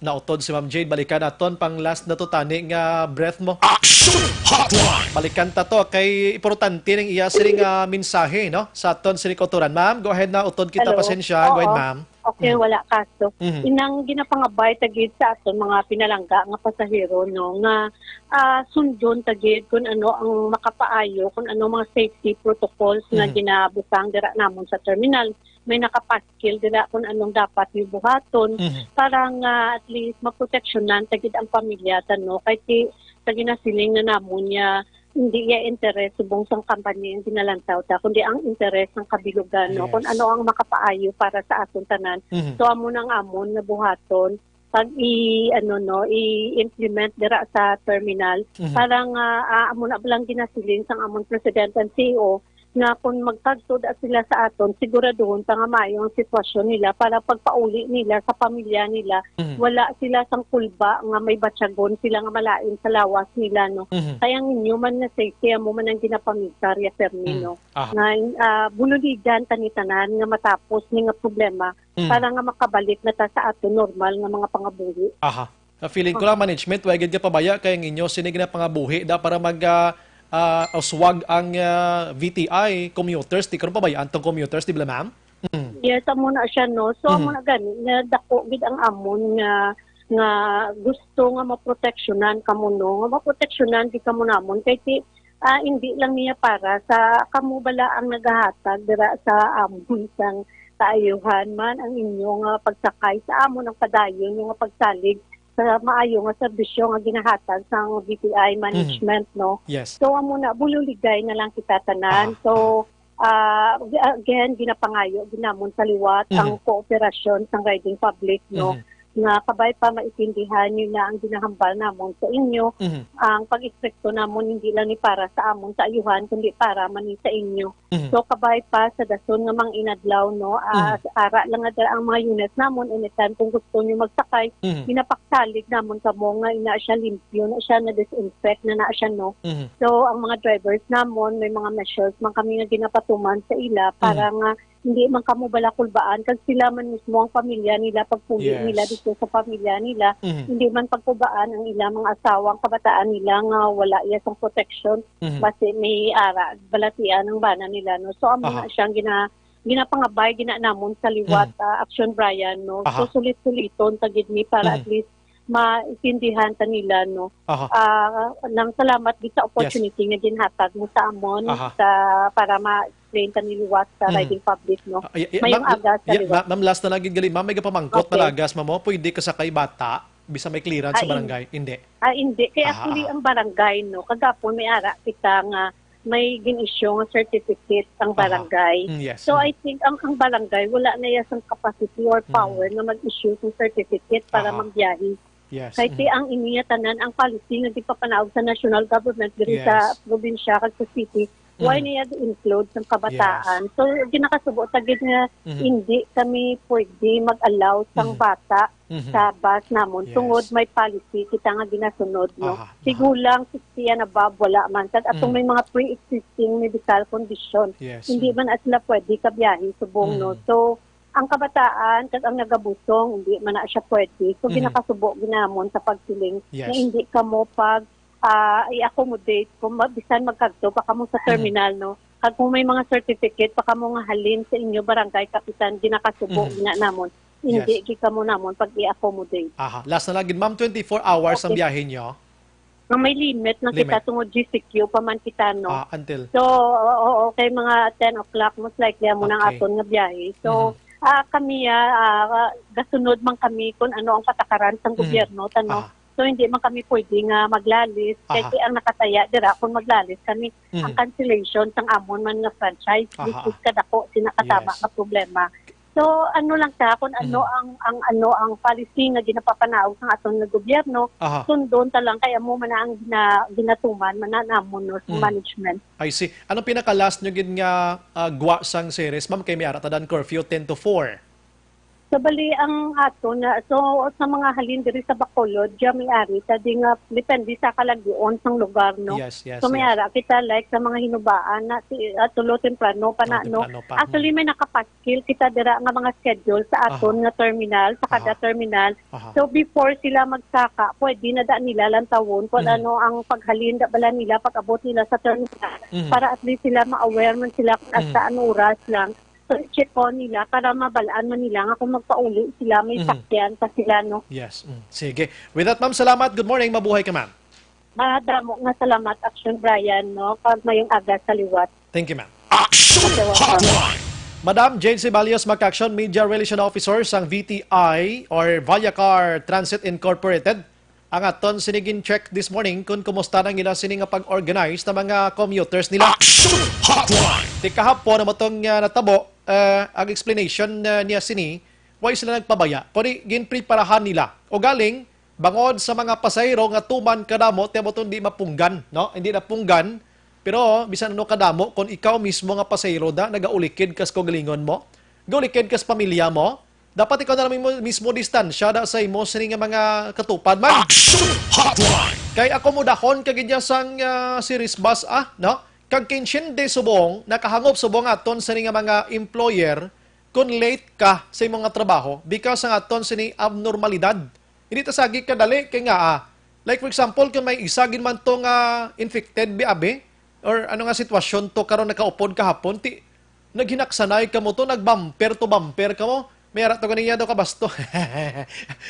Nautod si Ma'am Jade, balikan naton pang last na to tani nga breath mo. Action Hotline. Balikan ta to kay importante ning iya siring mensahe no sa aton siring kauturan. Ma'am, go ahead na utod kita. Hello. Pasensya. Go ahead ma'am. Okay, wala kaso. Inang ginapangabay tagid sa aton mga pinalangga nga pasahero no nga sundon tagid kun ano ang makapaayo kun ano mga safety protocols nga ginabutang dira namon sa terminal. May nakapaskil dira kung anong dapat ibuhaton para nga at least maproteksyonan tagid ang pamilya no kay sa ginasiling na namon niya hindi iya interes subong sang kampanya yung dinalantaw ta kundi ang interes ng kabilugan no kung ano ang makapaayo para sa aton tanan. So amo nang amon na buhaton pag i-implement dira sa terminal parang amo na lang ginasiling sang amon president and CEO nga kung magtagtod sila sa aton, siguraduhon pa nga maayo ang sitwasyon nila para pagpauli nila sa pamilya nila, wala sila sang kulba nga may batyagon sila nga malain sa lawas nila. No? Kaya ninyo man na safety mo man ang ginapamitarya Fermino. Nga bululigan tanitanan nga matapos ni nga problema para nga makabalik na ta sa aton normal nga mga pangabuhi. Feeling ko lang management, wag gid ka pabaya kay inyo sinig na pangabuhi da para mag uswag ang VTI commuters, di karon pa ba antong commuters, di ba ma'am? Yes, amo na siya no. So amo na gani na dako gid ang amon nga nga gusto nga maproteksyonan kamo no, nga maproteksyonan di kamo namon kay hindi lang niya para sa kamo bala ang nagahatag dira sa amon sang kaayuhan man ang inyong pagsakay sa amon ang padayon yung pagsalig sa maayo nga serbisyo nga ginahatag sa BPI management no. Yes. So amo na bululigay na lang kita tanan. So again ginapangayo ginamon sa liwat ang kooperasyon sa riding public no. Nga kabay pa maitindihan nyo na ang ginahambal namon sa inyo. Ang pag-ekspekto namon hindi lang ni para sa amon sa ayuhan, kundi para man ni sa inyo. So kabay pa sa dason nga mang inadlaw, no, ara lang nga ang mga unit namon anytime kung gusto nyo magsakay, pinapaksalig namon kamo nga ina siya limpyo, na siya na disinfect, na siya no. So ang mga drivers namon, may mga measures man kami nga ginapatuman sa ila para nga hindi man kamo balakulbaan kasi sila man mismo ang pamilya nila pagpuli nila dito sa pamilya nila hindi man pagkubaan ang ilang mga asawang kabataan nila nga wala iya sang protection base may ara balatian ang bana nila no so amo na siyang ginapangabay ginanamon sa liwat Action Brian no so sulit-suliton tagid mi para at least maintindihan ta nila no nang salamat gid sa opportunity nga ginhatag mo sa amon sa para ma-explain ta niliwat sa riding public no mayong aga sa liwat. Ma'am, last na lagi gali ma'am may kapamangkot malagas mo pwede ka sakay bata bisa may clearance sa barangay hindi hindi kaya actually ang barangay no kagapon may ara kita nga may ginisyo nga certificate ang barangay. So I think ang barangay wala na yasang capacity or power na mag-issue ng certificate para magbiyahe. Yes. Kaya ang iniya tanan ang policy nga di pa panawag sa national government diri sa probinsya kag sa city why niya include ng kabataan. So ginakasubo tagid nga hindi kami pwede mag-allow sang bata sa bus namon tungod may policy kita nga ginasunod no. Sigulang 60 and above wala man kag atong may mga pre-existing medical condition. Hindi man at sila pwede kabiyahe subong no. So ang kabataan kag ang nagabusong hindi man na siya pwede. So ginakasubo ginamon sa pagsiling na hindi kamo pag i-accommodate kung bisan magkadto pa kamo sa terminal no. Kag kung may mga certificate pa kamo nga halin sa inyo barangay kapitan ginakasubo ginamon. Hindi gi kamo namon pag i-accommodate. Last na lagi ma'am 24 hours ang biyahe nyo. May limit na kita tungod GCQ pa man kita no. Until. So okay mga 10 o'clock most likely mo nang aton nga biyahe. So kami gasunod man kami kung ano ang patakaran sa gobyerno tano. So hindi man kami pwede nga maglalis kay ang nakataya dira kung maglalis kami ang cancellation sang amon man nga franchise which is kadako sinakatama nga problema. So ano lang ta kung ano ang policy nga ginapapanaog sa aton nga gobyerno sundon ta lang kaya mo man ang ginatuman man namon no sa management. I see. Anong pinaka-last nyo gid nga gwa sang series ma'am kay may ara tadan curfew 10 to 4. So bali ang ato na so sa mga halin diri sa Bacolod diya may ari sa di nga depende sa kalagyon sang lugar no. So may ara kita like sa mga hinubaan na tulo temprano pa na no. Actually may nakapaskil kita dira nga mga schedule sa aton nga terminal sa kada terminal. So before sila magsaka pwede na da nila lantawon kung ano ang paghalin da bala nila pag abot nila sa terminal para at least sila ma-aware man sila kung hasta anong oras lang. So, check po nila para mabalaan man nila nga kung magpauli sila, may sakyan pa sila, no? Yes. Sige. With that, ma'am, salamat. Good morning. Mabuhay ka, ma'am. Damo nga salamat, Action Brian, no? Pag mayong aga sa liwat. Thank you, ma'am. Action Hotline! Madam Jane Ceballos Mac-Action, Media Relation Officer sang VTI or Valyacar Transit Incorporated. Ang aton sinigin check this morning kung kumusta nang ila sini nga pag-organize na mga commuters nila. Action Hotline! Di kahapon na matong natabo, ang explanation niya sini, why sila nagpabaya? Kung ginpreparahan nila. O galing, bangod sa mga pasahero nga tuman kadamo, tiyan mo hindi mapunggan. No? Hindi napunggan, pero bisan ano kadamo, kung ikaw mismo nga pasahero da, nagaulikid kas kogalingon mo, gaulikid kas pamilya mo, dapat ikaw na mismo distansya da sa imo sini nga mga katupad man. Action Hotline! Kay akomodahon kagidya sang series bus no? Kag kinsyende subong nakahangop subong aton sini nga mga employer kung late ka sa imong nga trabaho because ang aton sini abnormalidad. Hindi ta sagi kadali kay nga like for example kung may isagin man to nga infected biabe or ano nga sitwasyon to karon nakaupod kahapon ti naghinaksanay ka mo to nagbumper to bumper ka mo May arat to kaniya daw kabasto.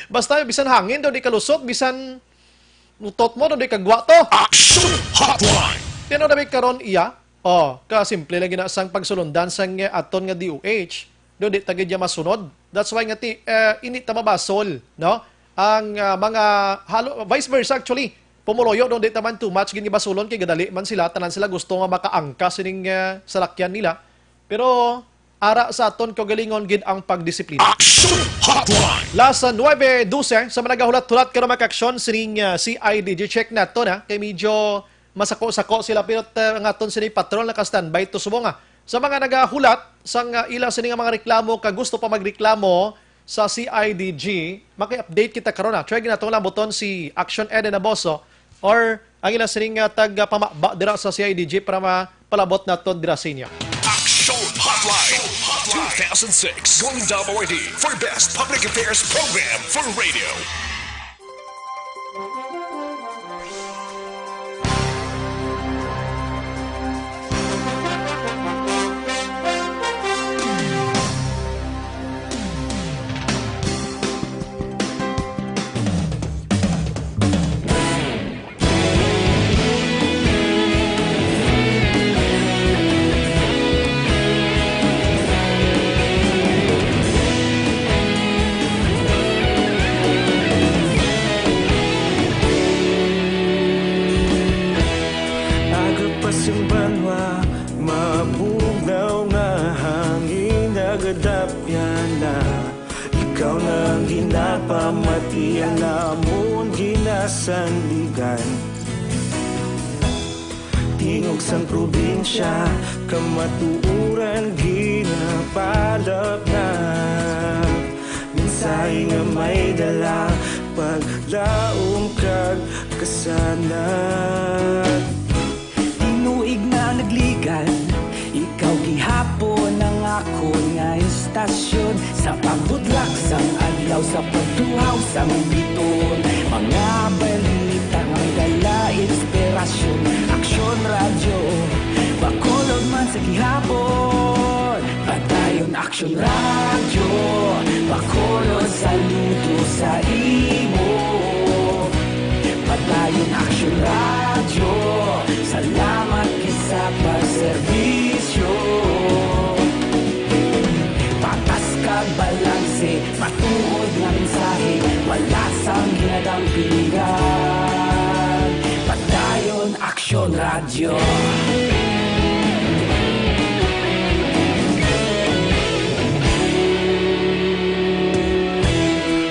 Basta bisan hangin daw di kalusot, bisan nutot mo daw di kagwa to. Action Hotline. Tino na may karon iya. Ka simple lang ginasang pagsulundan sang aton nga DOH. Do di tagid ya masunod. That's why nga init ta mabasol, no? Ang mga vice versa actually. Pumuloyo do di taman too much gini basulon kay gadali man sila tanan sila gusto nga makaangka sining salakyan nila. Pero ara sa aton kagalingon gid ang pagdisiplina. Action Hotline. Last 9:12 sa managahulat-hulat karon makaksyon sining CIDG check nato na kay medyo masako-sako sila pero ang aton sini patrol naka-standby to subo nga. Sa mga nagahulat sang ilang sini nga mga reklamo kag gusto pa magreklamo sa CIDG, maki-update kita karon na. Try ginatong lambuton si Action Eden Aboso or ang ilang sini nga tag pamaba dira sa CIDG para mapalabot naton dira sa inyo. Action Hotline 2006 Golden Double ID for Best Public Affairs Program for Radio. Ikaw nang ginapamatian namon ginasandigan. Tingog sang probinsya kamatuuran ginapalap na. Minsay nga may dala paglaom kag kasanat. Tinuig na nagligan, ikaw gihapon ang ako nga istasyon. Sa pagbudlak sang adlaw, sa pagtuhaw sang biton. Mga balita nga dala inspirasyon. Aksyon radyo, bakolod man sa gihapon. Padayon Aksyon radyo, bakolod saludo sa imo. Padayon Aksyon radyo, salamat kisa pagserbisyo. Patas kag balanse, matuod nga mensahe, wala sang ginadampingan. Padayon Aksyon radyo.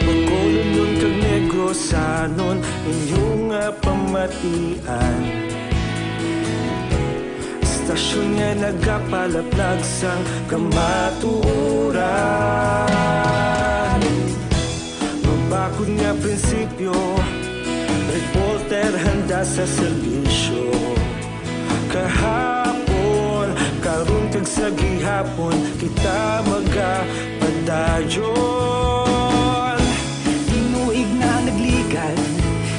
Pagkolon kag negosanon inyong pamatian. Istasyon nga nagapalaplag sang kamatuuran. Mabakod nga prinsipyo, reporter handa sa serbisyo. Kahapon, karon kag sa gihapon, kita magapadayon. Tinuig na nagligan,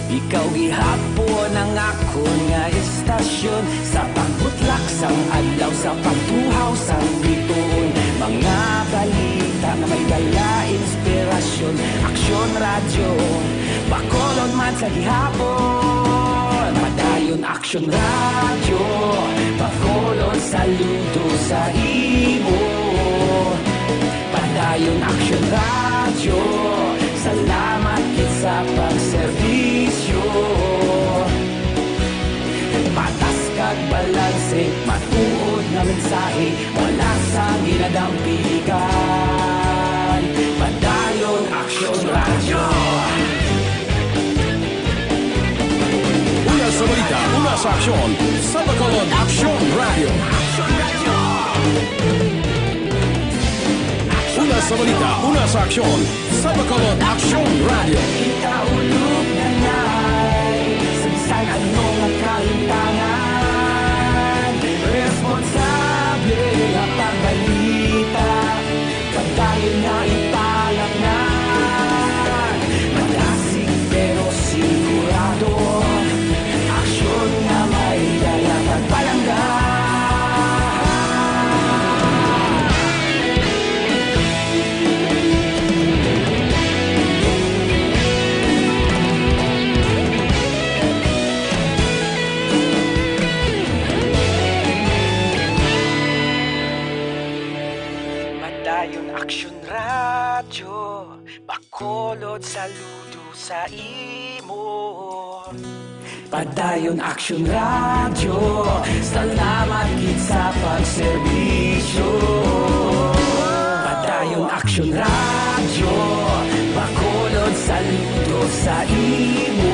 ikaw gihapon ang ako nga istasyon. Sa pagbutlak sang adlaw, sa pagtuhaw sang biton. Mga balita na may dala inspirasyon. Aksyon radyo, bakolod man sa gihapon. Padayon Aksyon radyo, bakolod saludo sa imo. Padayon Aksyon radyo, salamat kit sa pagserbisyo. Patas kag balanse, matuod na mensahe, wala sang ginadampigan. Padayon Aksyon radyo. Una sa balita, una sa aksyon, sa Bacolod Aksyon Radio. Una sa balita, una sa aksyon, sa Bacolod Aksyon Radio. Ikaulog na na'y sagsag anong ang kalintangan. Responsable ang pagbalita, pagdayon na ipalak na. Malasig pero sigurado, aksyon na may dala pagpalanggan. saludo sa imo. Padayon Action Radio, salamat gid sa pagserbisyo. Padayon Action Radio, bakolod saludo sa imo.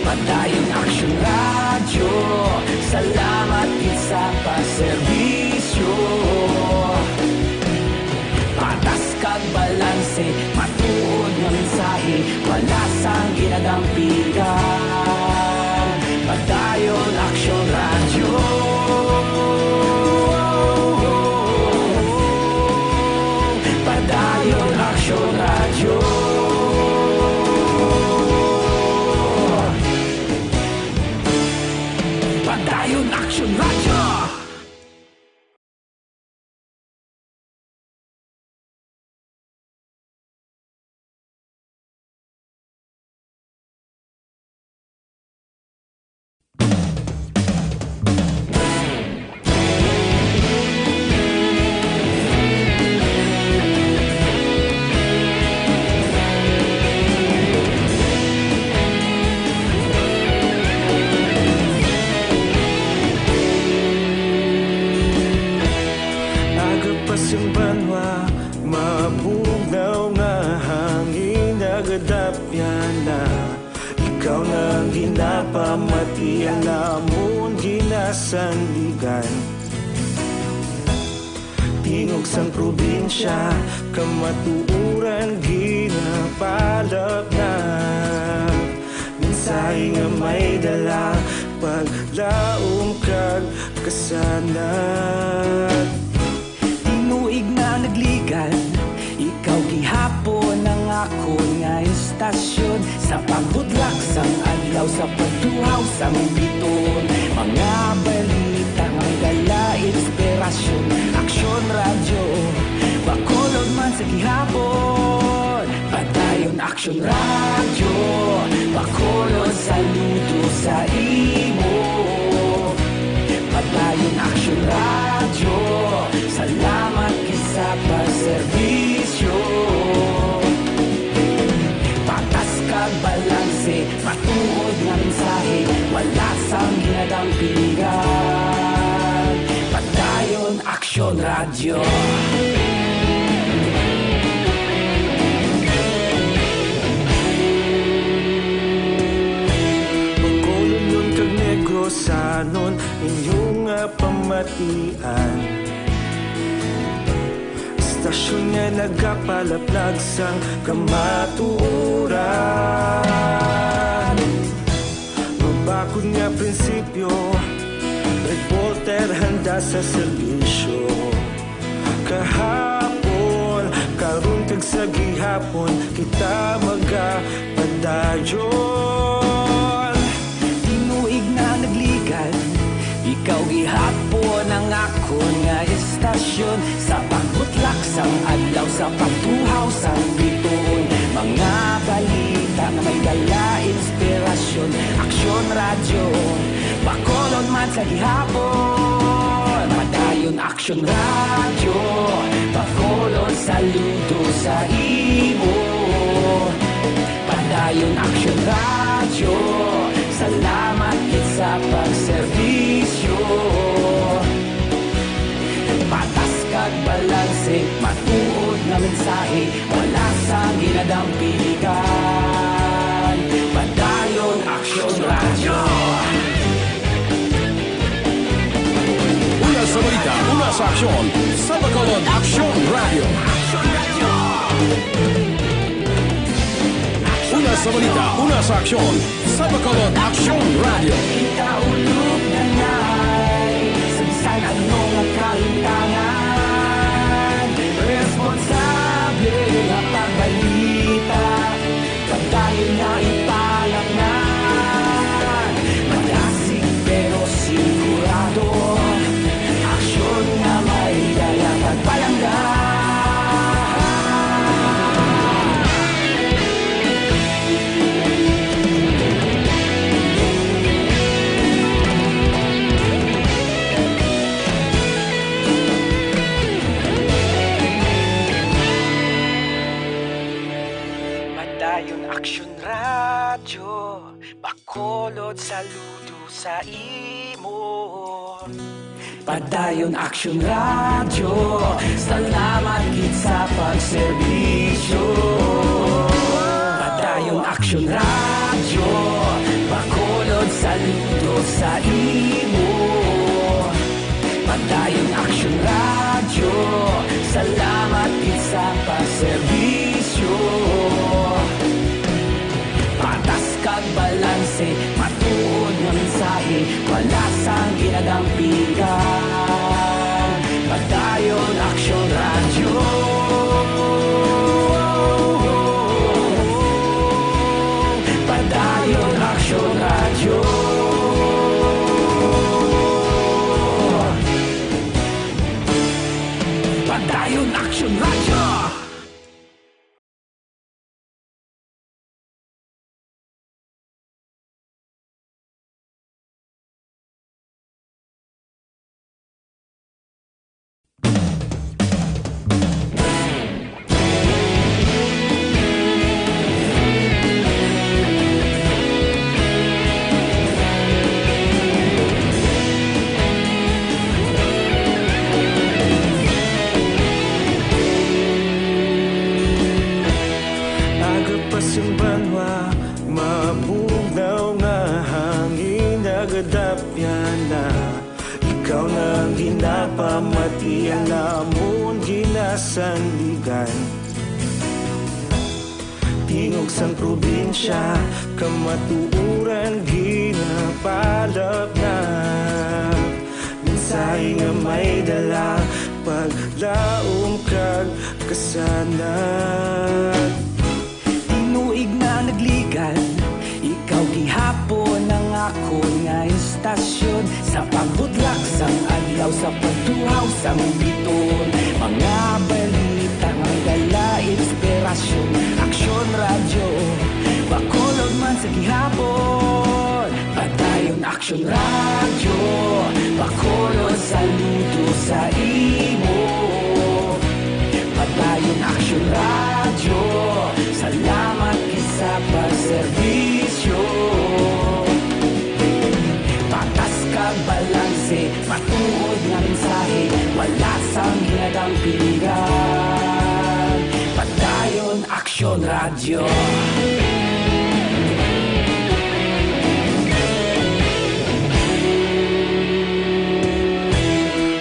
Padayon Action Radio, salamat gid sa pagserbisyo. Patas kag balanse, matuod nga mensahe, wala sang ginadampigan. Padayon Action Radio. Padayon Action Radio. Padayon Action Radio. Pasimbanwa, mabugnaw nga hangin nagadapyan na. Ikaw na ginapamatian namon ginasandigan. Tingog sang probinsya, kamatuuran ginapalap na. Mensahe nga may dala, paglaom kag kasanag. Tinuig na nagligan, ikaw gihapon ang ako nga istasyon. Sa paghudlak sang adlaw, sa pagtuhaw sang biton. Mga balita nga dala inspirasyon. Action Radio, bakolod man sa gihapon. Padayon Action Radio, bakolod saludo sa imo. Padayon Action Radio, salamat sa pagserbisyo. Patas kag balanse, matuod nga mensahe, wala sang ginadampigan. Padayon Action Radio. Pagkulunyon kag negosanon, inyong pamatian. Stasyon nga nagapalaplag sang kamatuuran. Mabakod nga prinsipyo, reporter handa sa serbisyo. Kahapon, karon kag sa gihapon, kita magapadayon. Tinuig na nagligan, ikaw gihapon ang ako nga istasyon. Sa pagbutlak sang adlaw, sa pagtuhaw sang biton. Mga balita na may dala inspirasyon. Action Radio, bakolod man sa gihapon. Padayon Action Radio, bakolod saludo sa imo. Padayon Action Radio, salamat gid sa pagserbisyo. Patas kag balanse, matuod nga mensahe, wala sang ginadampigan. Padayon Action Radio. Una sa balita, una sa aksyon, sa Bacolod Action Radio. Una sa balita, una sa aksyon, sa Bacolod Action Radio. Ikaulog na na'y sabisan ano nga kalintangan. Responsable nga pagbalita, pagdayon na ipalangnan. Malasig pero sigurado, aksyon nga may dala pagpalanggan. Padayon Action Radio, bakolod saludo sa imo. Padayon Action Radio, salamat gid sa pagserbisyo. Padayon Action Radio, bakolod saludo sa imo. Padayon Action Radio, salamat gid sa pagserbisyo. Patas kag balanse, matuod nga mensahe, wala sang ginadampigan. Padayon Action Radio. Padayon Action Radio. Padayon Action Radio. Agapasumbanwa, mabugnaw nga hangin nagadapyan na. Ikaw na ginapamatian namon ginasandigan. Tingog sang probinsya, kamatuuran ginapalap na. Mensahe nga may dala, paglaom kag kasanag. Tinuig na nagligan, ikaw gihapon ang ako nga istasyon. Sa pagbudlak sang adlaw, sa pagtuhaw sang biton. Mga balita nga dala inspirasyon. Action Radio, bakolod man sa gihapon. Padayon Action Radio, bakolod saludo sa imo. Padayon Action Radio, salamat sa pagserbisyo. Patas kag balanse, matuod nga mensahe, wala sang ginadampigan. Padayon Action Radio.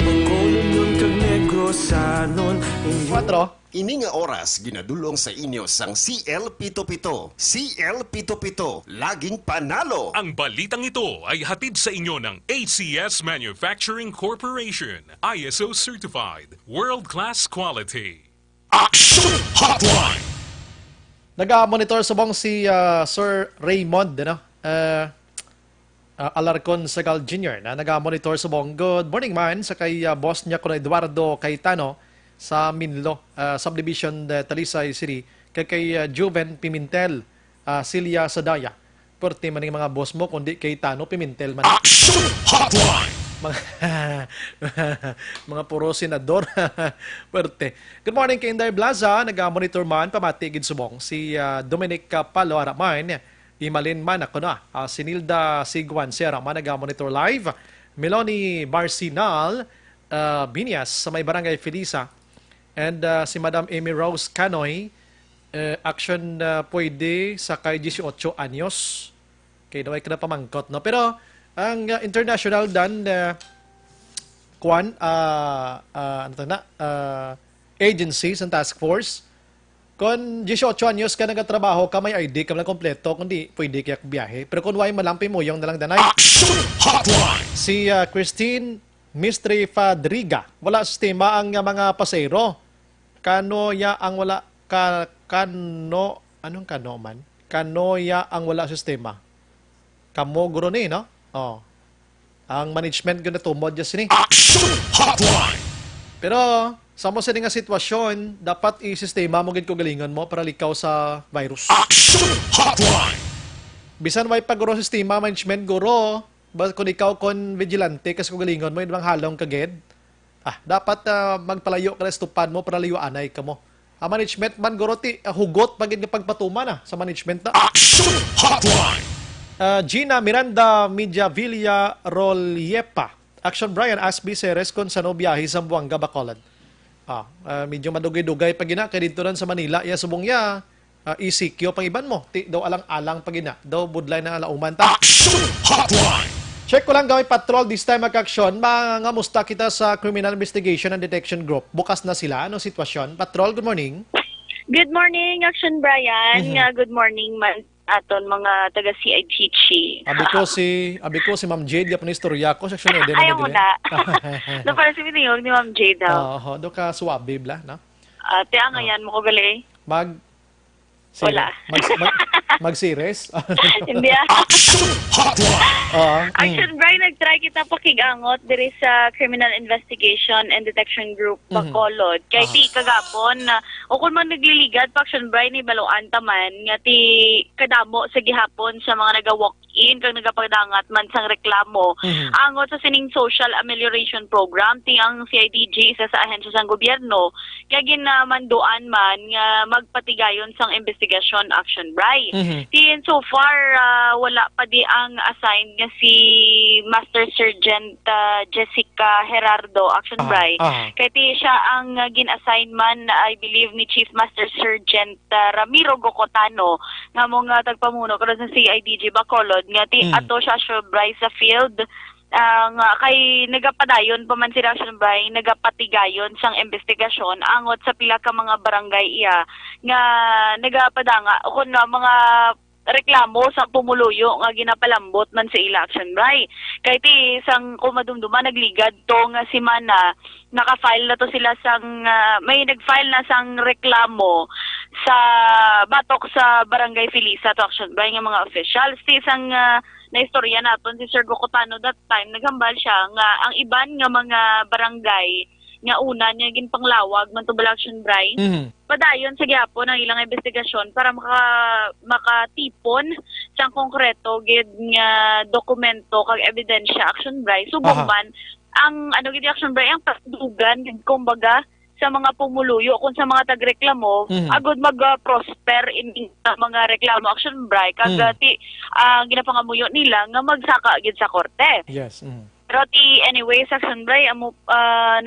Pagkolon kag negosanon, 4. Ini nga oras ginadulong sa inyo sang CL77. CL77, laging panalo. Ang balitang ito ay hatid sa inyo ng ACS Manufacturing Corporation. ISO certified. World-class quality. Action Hotline! Nag-monitor subong si Sir Raymond, Alarcon Sagal Jr. na nag-monitor subong. Good morning man sa kay boss niya kuno Eduardo Cayetano sa Minlo, Subdivision Talisay City, kay Juven Pimentel, Celia Sadaya. Porte man mga boss mo, kundi kay Tano Pimentel man. Action Hotline! Mga puro senador. Porte. Good morning kay Inday Blaza, nag-monitor man, pamatigid subong. Si Dominic Palo Araman, Imalin man ako na. Si Nilda Sigwan Sierra man, nag-monitor live. Melanie Barcinal Binias sa may barangay Felisa. And si Madam Amy Rose Canoy, action pwede sa kay 18 anyos. Kaya daw ay ka na pamangkot, no? Pero ang international dan agencies and task force, kung 18 anyos ka nagatrabaho ka, may ID ka lang kompleto, kundi pwede kaya biyahe. Pero kung way malampi mo, yung nalang danay. Action Hotline! Si Christine Mistri Fadriga, wala sistema ang mga pasero. Kanoya ang wala anong kano man? Kanoya ang wala sistema. Kamo guro ni, no? Oh. Ang management guna tumod dyan sini. Action Hotline! Pero sa mo sa nga sitwasyon, dapat i-sistema mo gid ko galingon mo para likaw sa virus. Action Hotline! Bisan may paguro sistema management guro, kung ikaw kon vigilante kasi ko galingon mo yung halong kaged. Dapat magpalayo ka na stupan mo para liyo anay ka mo. Ang management man goroti hugot pagid nga pagpatuman na sa management na. Action Hotline. Gina Miranda Mediavilla Roliepa. Action Brian Asby Ceres kon sa no biyahe sa Buanga Bacolod. Medyo madugay-dugay pag ina kay dito ran sa Manila ya subong ya ECQ pang iban mo. Ti daw alang-alang pag ina. Daw budlay na alauman ta. Action Hotline. Check ko lang gawin patrol this time mag-action. Mangamusta kita sa Criminal Investigation and Detection Group. Bukas na sila. Anong sitwasyon? Patrol, good morning. Good morning, Action Brian. Good morning, aton mga taga CITG. Abi ko si Ma'am Jade yapon istorya ko section eden. Ayaw mo na. No para si ni Ma'am Jade daw. Do ka suwabe bla, no? Ate ngayon mo ko gali. Wala. Mag-series? Hindi Action Brian, nag-try kita pakigangot diri sa Criminal Investigation and Detection Group Bacolod. Kaya ti kagapon, o kung man nagliligad pa Action Brian, ibaluan taman, nga ti kadamo sa gihapon sa mga naga-walk-in, kag nagapagdangat man sang reklamo. Angot sa sining Social Amelioration Program, ti ang CIDG, isa sa ahensya sang gobyerno, kaya ginamanduan man nga magpatigayon sang investigasyon Action Brian. Tin so far wala pa di ang assigned nga si Master Sergeant Jessica Gerardo Action Brian. Kaya ti siya ang gin-assign man I believe ni Chief Master Sergeant Ramiro Gocotano nga mo nga tagpamuno karon sa CIDG Bacolod nga ti ato siya Action Brian sa field nga kay nagapadayon pa man si Action Brian nagapatigayon sang investigasyon angot sa pila ka mga barangay iya nga nagapadanga kun mga reklamo sa pumuluyo nga ginapalambot man sa ila Action Brian. Kay ti sang kumadumduma nagligad to nga si Mana naka-file na to sila sang may nag-file na sang reklamo sa batok sa Barangay Felisa to Action Brian nga mga officials. Ti sang naistorya naton si Sir Gocotano that time naghambal siya nga ang iban nga mga barangay nga una niya ginpanglawag man to Action Brian. Padayon sa gyapon ang ilang investigasyon para makatipon sang konkreto gid nga dokumento kag ebidensya Action Brian. Subong man ang gid Action Brian ang pagdugan kumbaga sa mga pumuluyo kung sa mga tagreklamo agud mag-prosper in mga reklamo Action Brian kag ti ginapangamuyo nila nga magsaka gid sa korte. Yes. Pero anyway, sa Action Brian,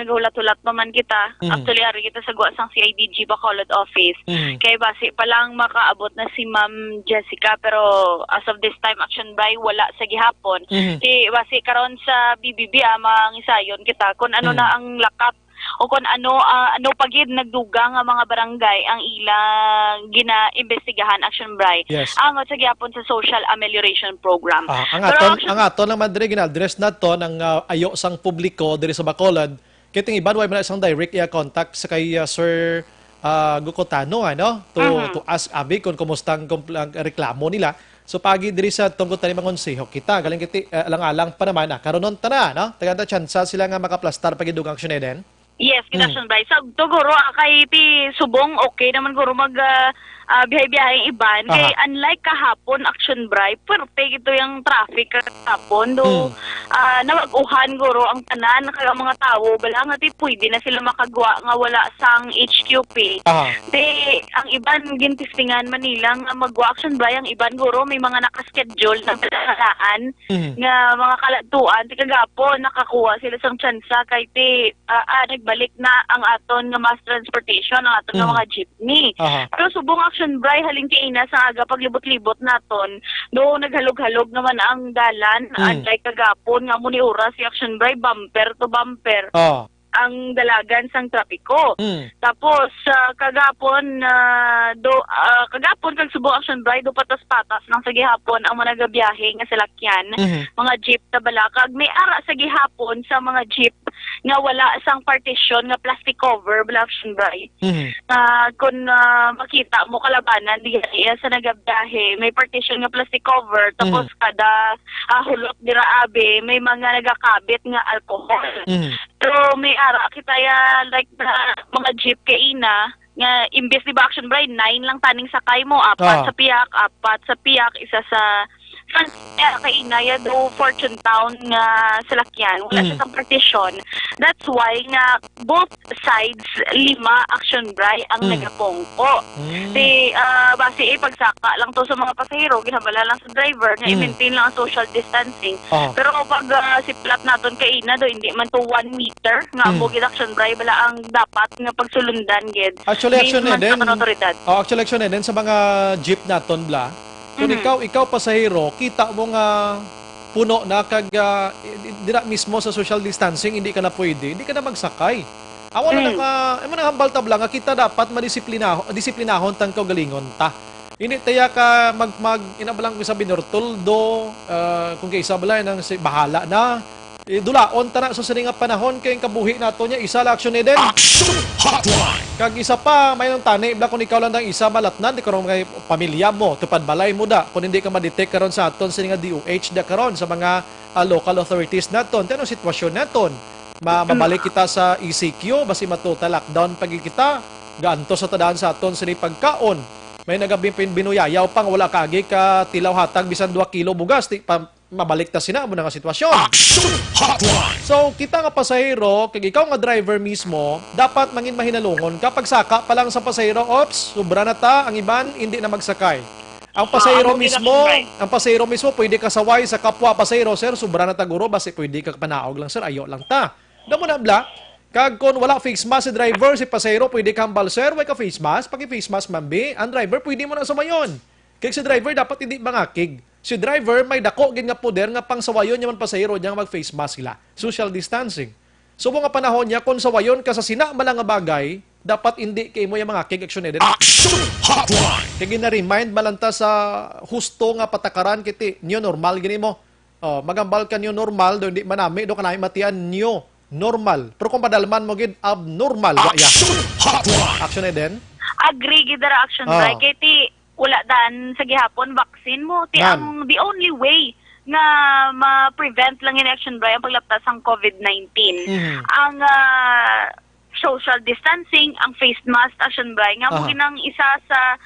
naghulat-hulat pa man kita. Actually, ari kita sa guwasang CIDG Bacolod office. Kaya basi pa lang makaabot na si Ma'am Jessica, pero as of this time, Action Brian, wala sa gihapon. Basi karon sa BBB, mangisayon kita kung ano na ang lakap o kung ano pagid nagduga nga mga barangay ang ilang gina-imbestigahan Action Brian. Yes. Angot sa gyapon sa Social Amelioration Program. Ang aton naman diri ginadress nato ng ayo sang publiko diri sa Bacolod. Kiting iban way man isang direct contact sa kay Sir Gocotano to ask abi kung kumusta ang reklamo nila. So pagi diri sa tungkol tani mga konseho kita galing kiti alang-alang pa naman karon tana tagada chance sila nga makaplastar pagid dugang action eden. Yes, Action Brian. So, guro, kay ti subong, okay naman guro biyahe-biyahe iban. Kay unlike kahapon, Action Brian, perfect ito yung traffic kahapon. Nawaguhan guro ang tanan kaya mga tao, bala nga ti pwede na sila makagwa nga wala sang HQP. Ang iban gintistingan Manila nga magwa Action Brian, ang iban guro may mga nakaschedule na padalaan nga mga kalatuan. Ti kagapon, nakakuha sila sang tsansa kay ti nagbalik na ang aton nga mass transportation, ang aton nga mga jeepney. Pero subong Action Brian, haling ina sa aga paglibot-libot naton, do naghalog-halog naman ang dalan, anday kagapon nga muni oras si Action Brian, bumper to bumper. Ang dalagan sang trapiko. Tapos kagapon kag subong Action Brian do patas-patas nang sa gihapon ang mga nagabiyahe nga salakyan, mga jeep ta balakag may ara sa gihapon sa mga jeep nga wala sang partition nga plastic cover Action Brian. Kung makita mo kalabanan diya sa nagabiyahe may partition nga plastic cover tapos kada hulot dira abe may mga nagakabit nga alcohol. Pero may ara kita like mga jeep kay ina nga imbes di ba Action Brian 9 lang taning sakay mo, apat sa piyak, isa sa kay Inaya do Fortune Town nga salakyan. Wala siya sa partition. That's why nga both sides 5 action bray ang nagapongko. Base pagsaka lang to sa mga pasahero, ginabala lang sa driver nga i-maintain lang ang social distancing. Pero pag siplat naton kay Ina do hindi man to 1 meter nga mo gid action bray bala ang dapat nga pagsulundan gid. Actually action din. Actually action din sa mga jeep naton bla. Kung ikaw pasahero, kita mo nga puno na kag dira mismo sa social distancing, hindi ka na pwede, hindi ka na magsakay. Awa na hambal tabla nga kita dapat disiplinahon tang kaugalingon ta. Hindi taya ka inabalang ko sa binortoldo, kung kaysa bala nang bahala na. Dulaon ta na sa nga panahon kay kabuhi nato nya isa la action din. Kag isa pa mayong tani bla kung ikaw lang dang isa malatnan di karon kay pamilya mo tupad balay mo da kung hindi ka ma-detect karon sa aton sa nga DOH da karon sa mga local authorities naton tanong sitwasyon naton mabalik kita sa ECQ basi matuta lockdown pag kita gaanto sa tadaan sa aton sa pagkaon may nagabing binuyayaw pang wala kaagi ka tilaw hatag bisan 2 kilo bugas mabalik ta sina mo nga sitwasyon. So, kita nga pasahero, kag ikaw nga driver mismo, dapat mangin mahinalungon kapag saka pa lang sa pasahero, ops, sobra na ta, ang iban hindi na magsakay. Ang pasahero mismo, pwede ka saway sa kapwa pasahero, sir, sobra na ta guro, basi pwede ka panaog lang, sir, ayo lang ta. Damo na bla, kag kon wala face mask si driver, si pasahero, pwede ka hambal, sir, way ka face mask, pag face mask mambi, ang driver, pwede mo na sumayon. Kaya si driver, dapat hindi mangakig. Si driver may dako gid nga poder nga pang sawayon niya man pasahero niya mag face mask sila. Social distancing. So nga panahon niya kung sawayon ka sa sina nga bagay, dapat hindi kay mo yung mga kig action edit. Kaya gina-remind malanta sa husto nga patakaran kiti new normal gini mo. Magambal ka new normal do hindi manami do kanay matian new normal. Pero kung padalman mo gid abnormal ya. Action edit. Agree gid ra action right kiti wala dan sa gihapon vaccine mo ti ang the only way nga ma-prevent lang in action bray ang paglaptas sang COVID-19 ang social distancing ang face mask action bray nga mo ginang isa sa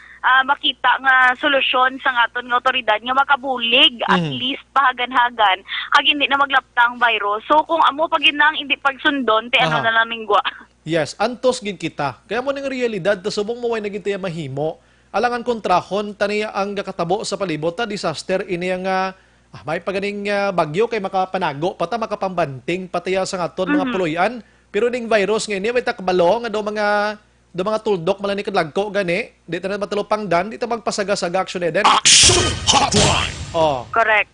makita nga solusyon sa aton nga otoridad nga makabulig at least pahagan-hagan kag hindi na maglaptang virus. So kung amo pa ginang hindi pagsundon ti ano na lang mingwa. Yes, antos gid kita. Kaya mo ning realidad ta subong mo way nagiti mahimo. Alangan kontrahon taniya ang kakatabo sa palibot ta disaster ini nga may paganing bagyo kay makapanago pata makapambanting patiya sa aton mga puloy-an pero ning virus nga ini may takbalo nga do mga tuldok malani kadlagko gani di ta na matulopang dan di ta magpasaga-saga action eden. Correct.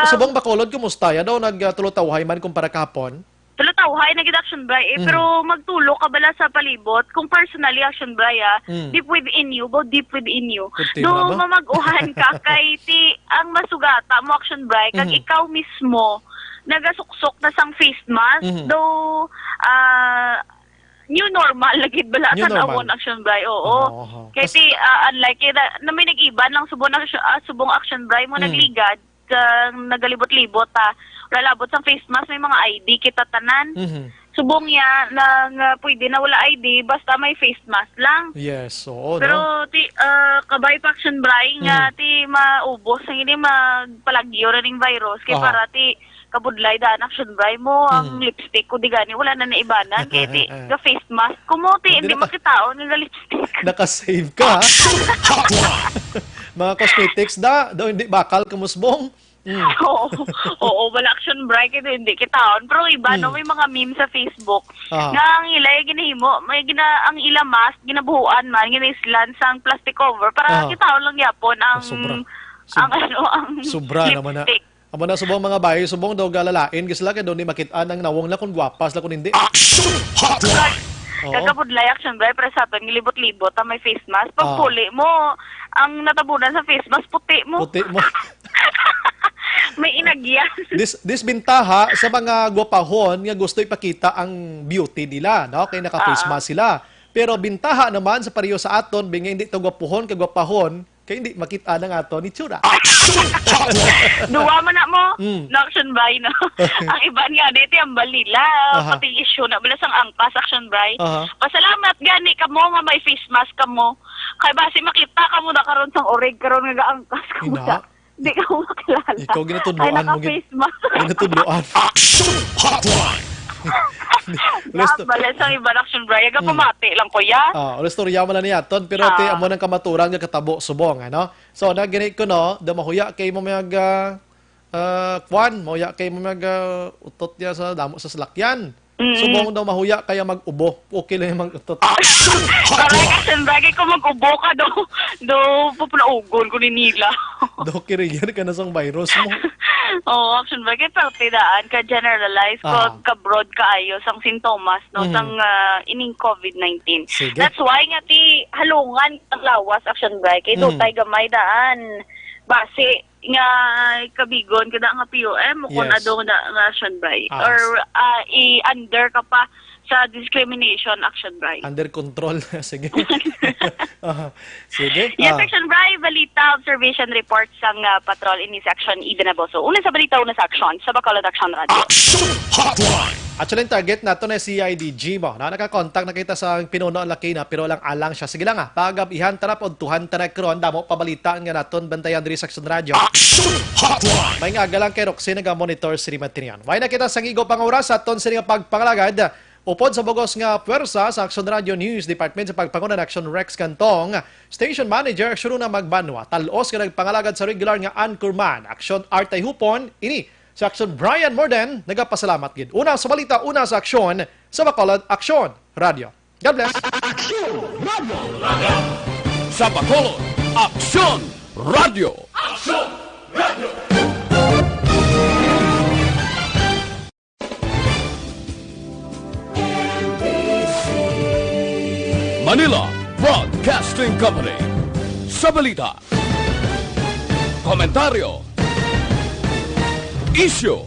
Subong Bacolod kumusta ya daw nagtulotawhay man kumpara kahapon? Tulotawhay na gid action bray pero magtulo ka bala sa palibot kung personally action bray deep within you do mamaguhan ka kay ti ang masugata mo action bray kag ikaw mismo nagasuksok na sang face mask do new normal lagid bala sa awon action bray kay ti unlike na may nag-iban lang subong action bray mo nagligad nagalibot-libot lalabot sa face mask may mga ID kita tanan subong ya lang pwede na wala ID basta may face mask lang yes oo pero ti kabay action bray nga ti maubos ang hindi magpalagyo ra ning virus kay para ti kabudlay dan action bray mo ang lipstick ko di gani wala na naibanan kay ti ga face mask ko mo ti hindi makitaon nga lipstick nakasave ka mga cosmetics daw hindi bakal kamusbong. Oo, wala action bray kaya hindi kitaon. Pero iba no may mga meme sa Facebook nga ang ilay ginahimo, may ang ila mask ginabuhuan man ginislan sang plastic cover para kitaon lang yapon ang sobra naman na. Amo na subong mga bahay, subong daw galalain kasi lagi daw ni makit-an ang nawong na kung gwapas la kun hindi. Kagabudlay action bray para sa atin libot-libot may face mask. Pag puli mo, ang natabunan sa face mask puti mo. May inagyan. Disbintaha sa mga gwapahon nga gusto ipakita ang beauty nila, no? Kaya naka-face mask sila. Pero bintaha naman sa pareho sa aton, binga hindi ito gwapuhon, kagwapahon, kaya hindi makita ng aton ni Tsura. Duwa mo na mo, action bray, no? Ang iba nga, dito yung balila, pati issue na, balas ang angkas, action bray. Pasalamat gani ka mo nga may face mask ka mo. Kaya basi makita ka mo na karon sang orig, karon nga angkas ka mo na. Di ka mo makilala. Ikaw ginatudloan Ay, mo. naka-face mask. Ginatudloan. Action Hotline. Balas ang iba Action Brian. Pamati lang ko ya. Ulo storya mo na niya, ton, pero te, amo ng kamaturan nga katabo subong, ano? So, naginit ko, no, da mahuya kay mo mag, kwan, mahuya kay mo mag, utot niya sa damo sa salakyan. Subong daw mahuya kaya mag-ubo. Okay lang yung mag-utot. Karay Action Brian, kung mag-ubo ka do pupulaugon ko ni Nila. Do kiriyan ka na sang virus mo. Oo, Action Brian, pero tidaan ka generalize ko ka-broad kaayo sang sintomas no sang ining COVID-19. Sige. That's why nga ti halungan ang lawas Action Brian kay tay gamay daan base nga kabigon kada nga POM kung Yes. ado nga Action Brian or i-under ka pa sa discrimination Action Brian. Under control. Sige. Sige. Yes, Action Brian, balita, observation report sang patrol ini section Eden Aboso. Una sa balita, una sa action sa Bacolod Action Radio. Action Hotline. Actually, yung target nato na CIDG mo. Na nakakontak na kita sa pinuno ang laki na pero lang alang siya. Sige lang pagabihan tarap o tuhan tarap karon damo pabalitaan nga naton bantayan diri sa Action Radio. Action Hotline. May nga galang kay Roxy naga-monitor si Rimatrian. May nakita sa igo pang oras aton sa nga pagpangalagad. Upod sa bugos nga puwersa sa Action Radio News Department sa pagpangunan Action Rex Cantong, Station Manager Action na magbanwa. Talos nga nagpangalagad sa regular nga anchorman Action Artay Hupon. Ini sa Action Brian Morden, nagapasalamat gid. Una sa balita, una sa aksyon sa Bacolod Action Radio. God bless. Action Radio. Sa Bacolod, Action Radio. Action Radio. Manila Broadcasting Company. Sa balita, komentaryo, issue,